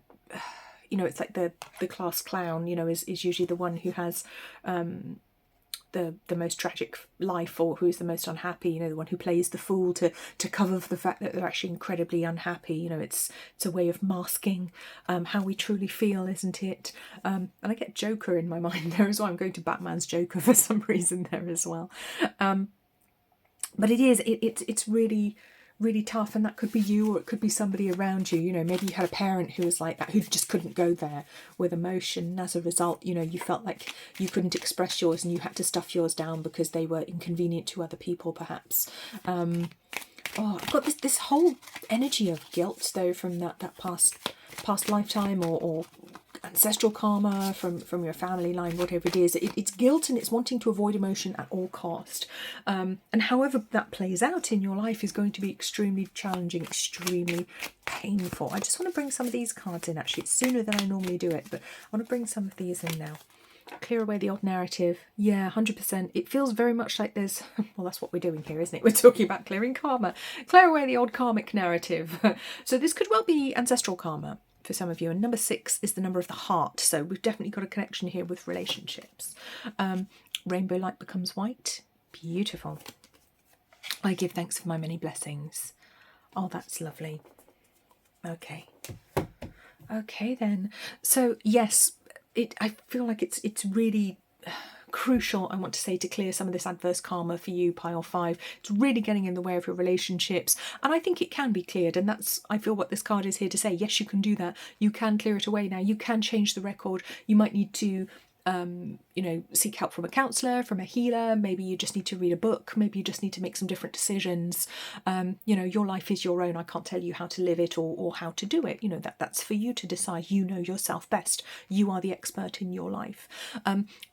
You know, it's like the class clown, you know, is usually the one who has the most tragic life, or who's the most unhappy, you know, the one who plays the fool to cover for the fact that they're actually incredibly unhappy. You know, it's a way of masking how we truly feel, isn't it? And I get Joker in my mind there as well. I'm going to Batman's Joker for some reason there as well. But it's really tough, and that could be you, or it could be somebody around you. You know, maybe you had a parent who was like that, who just couldn't go there with emotion, and as a result, you know, you felt like you couldn't express yours and you had to stuff yours down because they were inconvenient to other people, perhaps. I've got this whole energy of guilt though from that past lifetime, or ancestral karma from your family line, whatever it is. It's guilt, and it's wanting to avoid emotion at all cost. And however that plays out in your life is going to be extremely challenging, extremely painful. I just want to bring some of these cards in. Actually, it's sooner than I normally do it, but I want to bring some of these in now. Clear away the old narrative. Yeah, 100%. It feels very much like there's... Well, that's what we're doing here, isn't it? We're talking about clearing karma. Clear away the old karmic narrative. So this could well be ancestral karma for some of you. And number 6 is the number of the heart. So we've definitely got a connection here with relationships. Rainbow light becomes white. Beautiful. I give thanks for my many blessings. Oh, that's lovely. Okay. Okay, then. So, yes... I feel like it's really crucial, I want to say, to clear some of this adverse karma for you, pile 5. It's really getting in the way of your relationships, and I think it can be cleared, and that's, I feel, what this card is here to say. Yes, you can do that. You can clear it away now. You can change the record. You might need to you know, seek help from a counsellor, from a healer. Maybe you just need to read a book. Maybe you just need to make some different decisions. You know, your life is your own. I can't tell you how to live it or how to do it. You know, that's for you to decide. You know yourself best. You are the expert in your life.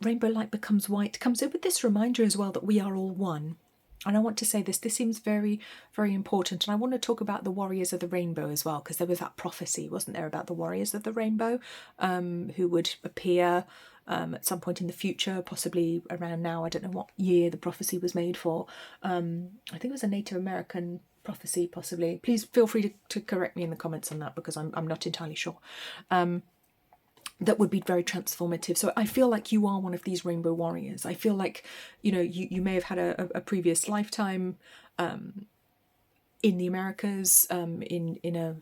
Rainbow light becomes white comes in with this reminder as well that we are all one. And I want to say this seems very, very important. And I want to talk about the warriors of the rainbow as well, because there was that prophecy, wasn't there, about the warriors of the rainbow who would appear at some point in the future, possibly around now. I don't know what year the prophecy was made for. I think it was a Native American prophecy, possibly. Please feel free to correct me in the comments on that, because I'm not entirely sure. That would be very transformative. So I feel like you are one of these rainbow warriors. I feel like, you know, you may have had a previous lifetime in the Americas, in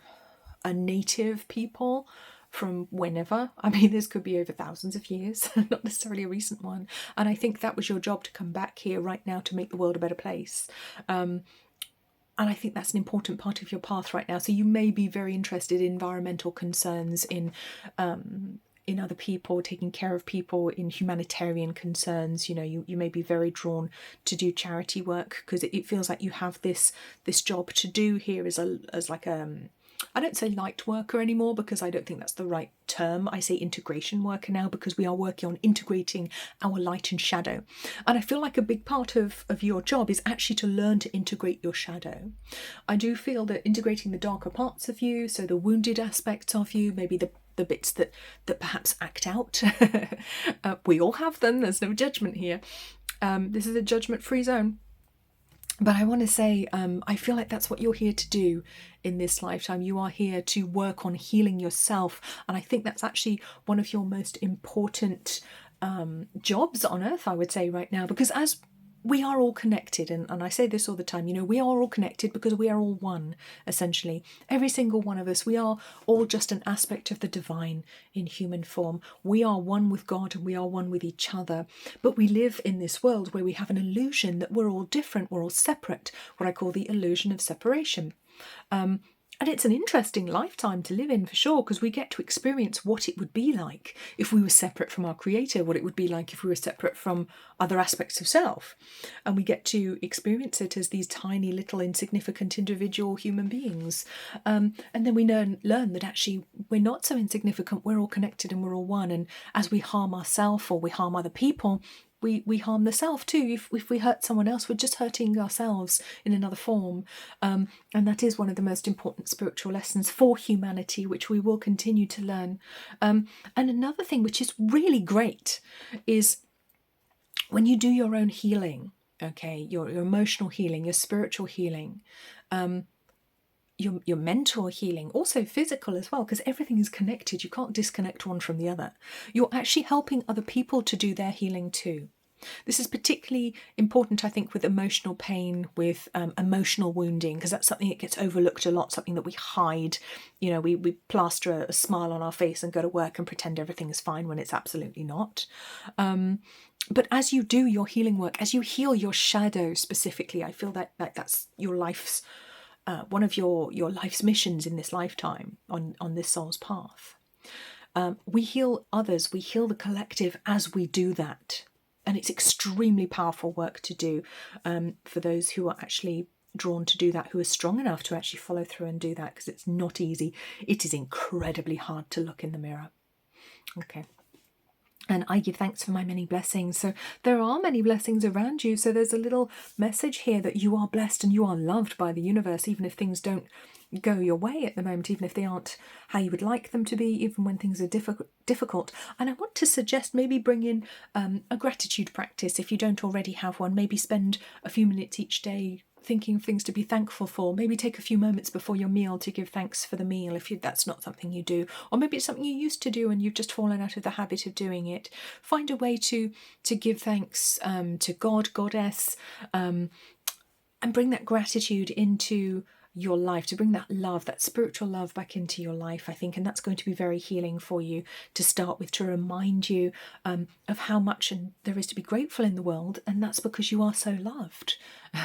a native people from whenever. I mean, this could be over thousands of years, not necessarily a recent one. And I think that was your job, to come back here right now to make the world a better place. And I think that's an important part of your path right now. So you may be very interested in environmental concerns, in other people, taking care of people, in humanitarian concerns. You know, you may be very drawn to do charity work, because it feels like you have this job to do here as like I don't say light worker anymore, because I don't think that's the right term. I say integration worker now, because we are working on integrating our light and shadow. And I feel like a big part of your job is actually to learn to integrate your shadow. I do feel that integrating the darker parts of you, so the wounded aspects of you, maybe the bits that perhaps act out. We all have them. There's no judgment here. This is a judgment-free zone. But I want to say, I feel like that's what you're here to do in this lifetime. You are here to work on healing yourself. And I think that's actually one of your most important jobs on earth, I would say, right now. Because as we are all connected, and I say this all the time, you know, we are all connected because we are all one, essentially. Every single one of us, we are all just an aspect of the divine in human form. We are one with God and we are one with each other. But we live in this world where we have an illusion that we're all different, we're all separate, what I call the illusion of separation. And it's an interesting lifetime to live in for sure, because we get to experience what it would be like if we were separate from our creator, what it would be like if we were separate from other aspects of self. And we get to experience it as these tiny little insignificant individual human beings. And then we learn that actually we're not so insignificant, we're all connected and we're all one. And as we harm ourselves or we harm other people, we harm the self too. If we hurt someone else, we're just hurting ourselves in another form. And that is one of the most important spiritual lessons for humanity, which we will continue to learn. And another thing which is really great is when you do your own healing, okay, your emotional healing, your spiritual healing, your mental healing, also physical as well, because everything is connected. You can't disconnect one from the other. You're actually helping other people to do their healing too. This is particularly important, I think, with emotional pain, with emotional wounding, because that's something that gets overlooked a lot, something that we hide. You know, we plaster a smile on our face and go to work and pretend everything is fine when it's absolutely not. But as you do your healing work, as you heal your shadow specifically, I feel that that's your life's one of your life's missions in this lifetime on this soul's path. We heal others, we heal the collective as we do that. And it's extremely powerful work to do for those who are actually drawn to do that, who are strong enough to actually follow through and do that, because it's not easy. It is incredibly hard to look in the mirror. Okay. And I give thanks for my many blessings. So there are many blessings around you. So there's a little message here that you are blessed and you are loved by the universe, even if things don't go your way at the moment, even if they aren't how you would like them to be, even when things are difficult. And I want to suggest maybe bring in a gratitude practice if you don't already have one. Maybe spend a few minutes each day thinking of things to be thankful for. Maybe take a few moments before your meal to give thanks for the meal if that's not something you do, or maybe it's something you used to do and you've just fallen out of the habit of doing it. Find a way to give thanks to God, Goddess, and bring that gratitude into your life, to bring that love, that spiritual love back into your life, I think. And that's going to be very healing for you to start with, to remind you of how much there is to be grateful in the world. And that's because you are so loved.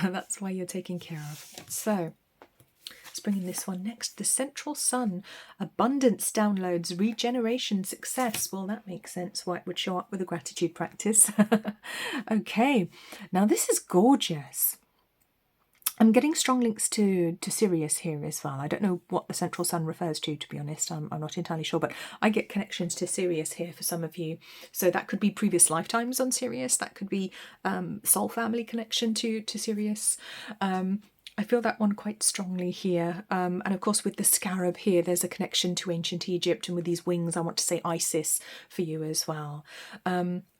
That's why you're taken care of. So let's bring in this one next. The central sun, abundance downloads, regeneration, success. Well, that makes sense why it would show up with a gratitude practice. Okay, now this is gorgeous. I'm getting strong links to Sirius here as well. I don't know what the central sun refers to be honest. I'm not entirely sure, but I get connections to Sirius here for some of you. So that could be previous lifetimes on Sirius. That could be soul family connection to Sirius. I feel that one quite strongly here. And of course with the scarab here, there's a connection to ancient Egypt, and with these wings, I want to say Isis for you as well.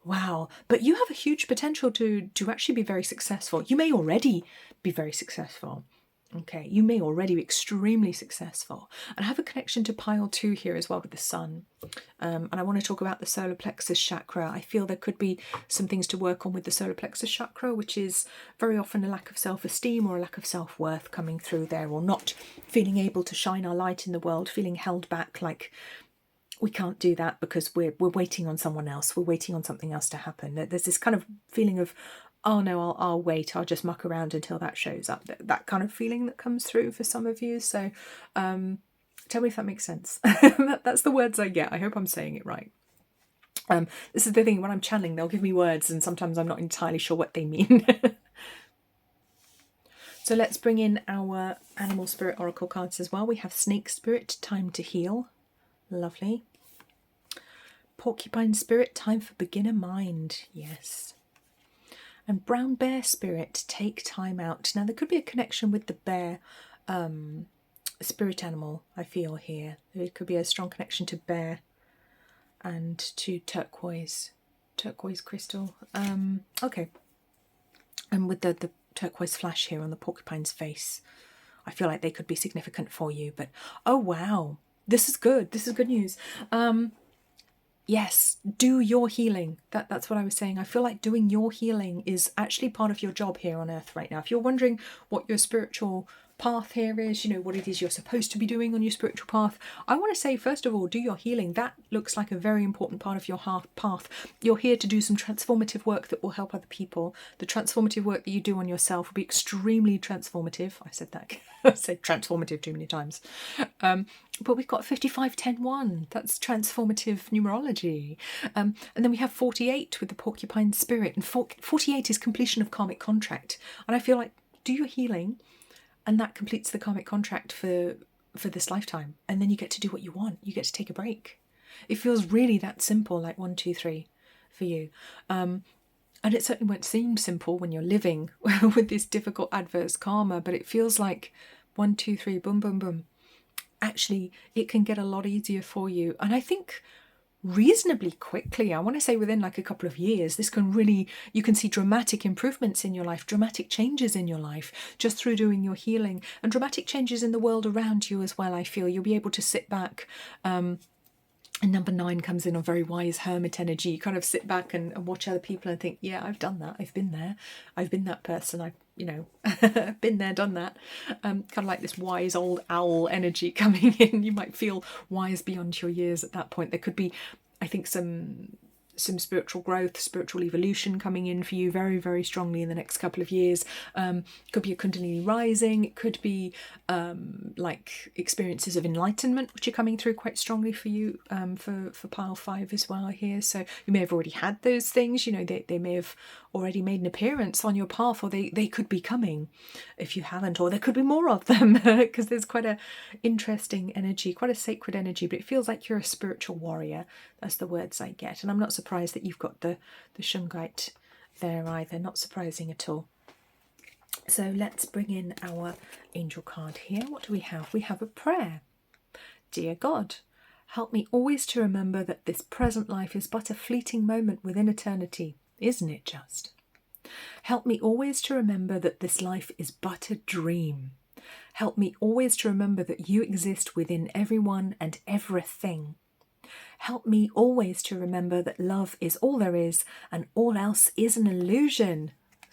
Wow. But you have a huge potential to actually be very successful. You may already be very successful. Okay, you may already be extremely successful. And I have a connection to pile 2 here as well with the sun. And I want to talk about the solar plexus chakra. I feel there could be some things to work on with the solar plexus chakra, which is very often a lack of self-esteem or a lack of self-worth coming through there, or not feeling able to shine our light in the world, feeling held back, like we can't do that because we're waiting on someone else. We're waiting on something else to happen. There's this kind of feeling of, oh no, I'll wait. I'll just muck around until that shows up. That kind of feeling that comes through for some of you. So tell me if that makes sense. That's the words I get. I hope I'm saying it right. This is the thing, when I'm channeling, they'll give me words and sometimes I'm not entirely sure what they mean. So let's bring in our animal spirit oracle cards as well. We have snake spirit, time to heal. Lovely. Porcupine spirit, time for beginner mind. Yes. And brown bear spirit, take time out. Now there could be a connection with the bear spirit animal, I feel here. There could be a strong connection to bear and to turquoise crystal. Okay. And with the turquoise flash here on the porcupine's face, I feel like they could be significant for you. But oh wow, this is good. This is good news. Yes, do your healing. That's what I was saying. I feel like doing your healing is actually part of your job here on earth right now. If you're wondering what your spiritual path here is, you know, what it is you're supposed to be doing on your spiritual path, I want to say, first of all, do your healing. That looks like a very important part of your path. You're here to do some transformative work that will help other people. The transformative work that you do on yourself will be extremely transformative. I said that. I said transformative too many times. But we've got 55-10-1. That's transformative numerology. And then we have 48 with the porcupine spirit. And 48 is completion of karmic contract. And I feel like do your healing, and that completes the karmic contract for this lifetime. And then you get to do what you want. You get to take a break. It feels really that simple, like 1, 2, 3 for you. And it certainly won't seem simple when you're living with this difficult adverse karma, but it feels like 1, 2, 3, boom, boom, boom. Actually, it can get a lot easier for you. And I think reasonably quickly, I want to say within like a couple of years, this can really, you can see dramatic improvements in your life, dramatic changes in your life just through doing your healing, and dramatic changes in the world around you as well. I feel you'll be able to sit back. And number 9 comes in on very wise hermit energy. You kind of sit back and watch other people and think, yeah, I've done that. I've been there. I've been that person. I've, you know, been there, done that. Kind of like this wise old owl energy coming in. You might feel wise beyond your years at that point. There could be, I think, some spiritual growth, spiritual evolution coming in for you very, very strongly in the next couple of years. Could be a Kundalini rising. It could be like experiences of enlightenment, which are coming through quite strongly for you for pile 5 as well here. So you may have already had those things, you know, they may have already made an appearance on your path, or they could be coming if you haven't, or there could be more of them because there's quite a interesting energy, quite a sacred energy, but it feels like you're a spiritual warrior. That's the words I get. And I'm not surprised that you've got the Shungite there either. Not surprising at all. So let's bring in our angel card here. What do we have? We have a prayer. Dear God, help me always to remember that this present life is but a fleeting moment within eternity. Isn't it just? Help me always to remember that this life is but a dream. Help me always to remember that you exist within everyone and everything. Help me always to remember that love is all there is and all else is an illusion.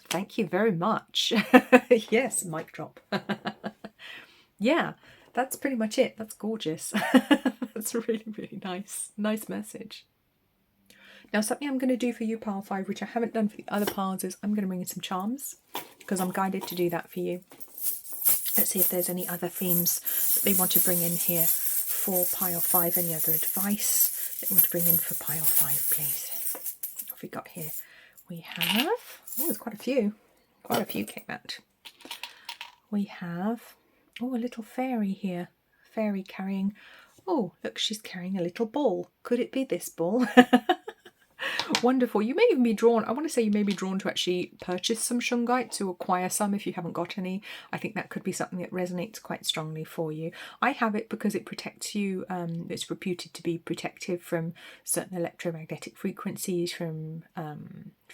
Thank you very much. Yes, mic drop. Yeah, that's pretty much it. That's gorgeous. That's really, really nice. Nice message. Now, something I'm going to do for you, pile 5, which I haven't done for the other piles, is I'm going to bring in some charms because I'm guided to do that for you. Let's see if there's any other themes that they want to bring in here for pile 5. Any other advice they want to bring in for pile 5, please? What have we got here? We have, oh, there's quite a few. Quite a few came out. We have, oh, a little fairy here. Fairy carrying, oh, look, she's carrying a little ball. Could it be this ball? Wonderful. You may even be drawn, I want to say you may be drawn to actually purchase some Shungite, to acquire some if you haven't got any. I think that could be something that resonates quite strongly for you. I have it because it protects you. It's reputed to be protective from certain electromagnetic frequencies, from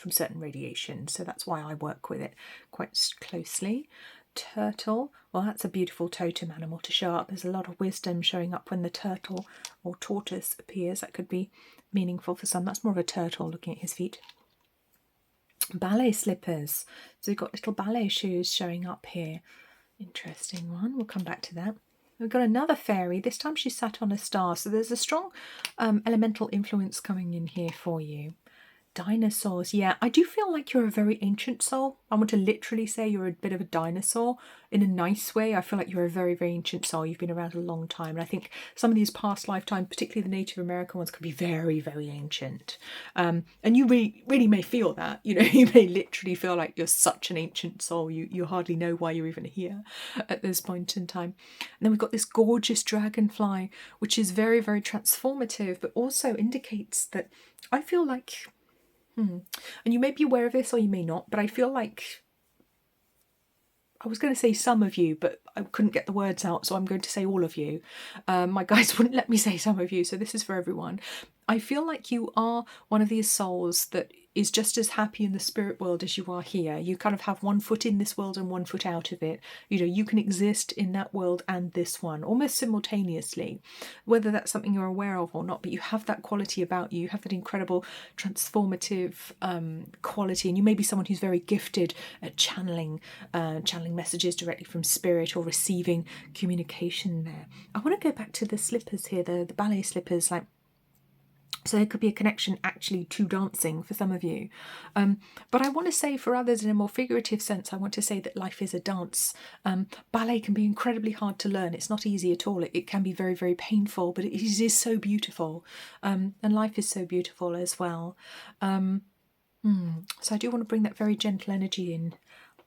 certain radiation. So that's why I work with it quite closely. Turtle, well, that's a beautiful totem animal to show up. There's a lot of wisdom showing up when the turtle or tortoise appears. That could be meaningful for some. That's more of a turtle looking at his feet. Ballet slippers. So we've got little ballet shoes showing up here. Interesting one. We'll come back to that. We've got another fairy. This time she's sat on a star. So there's a strong elemental influence coming in here for you. Dinosaurs. Yeah, I do feel like you're a very ancient soul. I want to literally say you're a bit of a dinosaur in a nice way. I feel like you're a very, very ancient soul. You've been around a long time. And I think some of these past lifetimes, particularly the Native American ones, could be very, very ancient. And you really may feel that. You know, you may literally feel like you're such an ancient soul. You hardly know why you're even here at this point in time. And then we've got this gorgeous dragonfly, which is very, very transformative, but also indicates that I feel like... And you may be aware of this or you may not, but I feel like, I was going to say some of you, but I couldn't get the words out, so I'm going to say all of you. My guys wouldn't let me say some of you, so this is for everyone. I feel like you are one of these souls that is just as happy in the spirit world as you are here. You kind of have one foot in this world and one foot out of it. You know, you can exist in that world and this one almost simultaneously, whether that's something you're aware of or not, but you have that quality about you. You have that incredible transformative quality, and you may be someone who's very gifted at channeling messages directly from spirit or receiving communication there. I want to go back to the slippers here, the ballet slippers, like, so there could be a connection actually to dancing for some of you. But I want to say for others in a more figurative sense, I want to say that life is a dance. Ballet can be incredibly hard to learn. It's not easy at all. It can be very, very painful, but it is so beautiful. And life is so beautiful as well. So I do want to bring that very gentle energy in.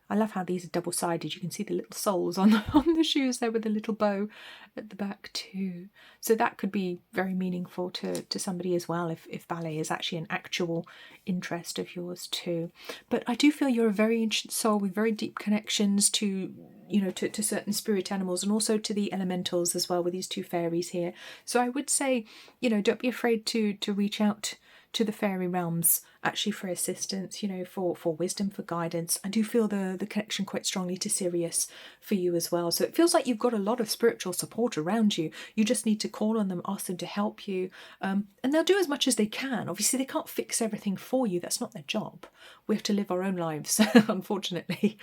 I love how these are double-sided. You can see the little soles on the shoes there with a little bow at the back too. So that could be very meaningful to somebody as well if ballet is actually an actual interest of yours too. But I do feel you're a very ancient soul with very deep connections to, you know, to certain spirit animals and also to the elementals as well with these two fairies here. So I would say, you know, don't be afraid to reach out to the fairy realms actually for assistance, you know, for wisdom, for guidance. I do feel the connection quite strongly to Sirius for you as well. So it feels like you've got a lot of spiritual support around you. You just need to call on them, ask them to help you, and they'll do as much as they can. Obviously, they can't fix everything for you. That's not their job. We have to live our own lives, unfortunately.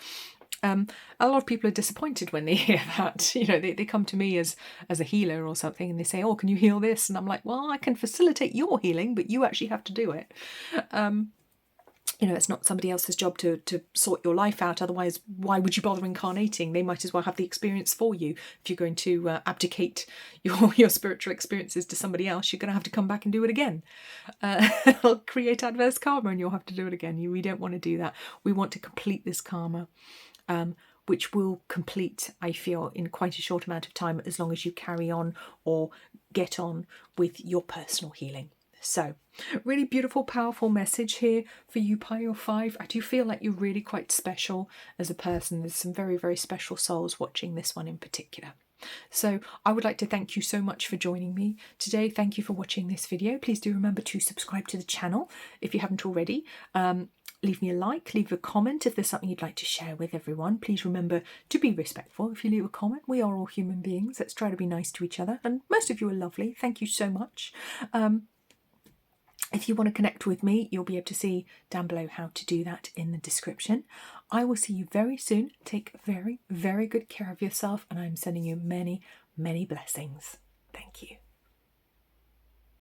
A lot of people are disappointed when they hear that. You know, they come to me as a healer or something and they say, oh, can you heal this? And I'm like, well, I can facilitate your healing, but you actually have to do it. You know, it's not somebody else's job to sort your life out. Otherwise, why would you bother incarnating? They might as well have the experience for you. If you're going to abdicate your spiritual experiences to somebody else, you're going to have to come back and do it again. It'll create adverse karma and you'll have to do it again. We don't want to do that. We want to complete this karma. Which will complete, I feel, in quite a short amount of time, as long as you carry on or get on with your personal healing. So, really beautiful, powerful message here for you, Pile 5. I do feel like you're really quite special as a person. There's some very, very special souls watching this one in particular. So I would like to thank you so much for joining me today. Thank you for watching this video. Please do remember to subscribe to the channel if you haven't already. Leave me a like, leave a comment if there's something you'd like to share with everyone. Please remember to be respectful if you leave a comment. We are all human beings. Let's try to be nice to each other. And most of you are lovely. Thank you so much. If you want to connect with me, you'll be able to see down below how to do that in the description. I will see you very soon. Take very, very good care of yourself, and I'm sending you many, many blessings. Thank you.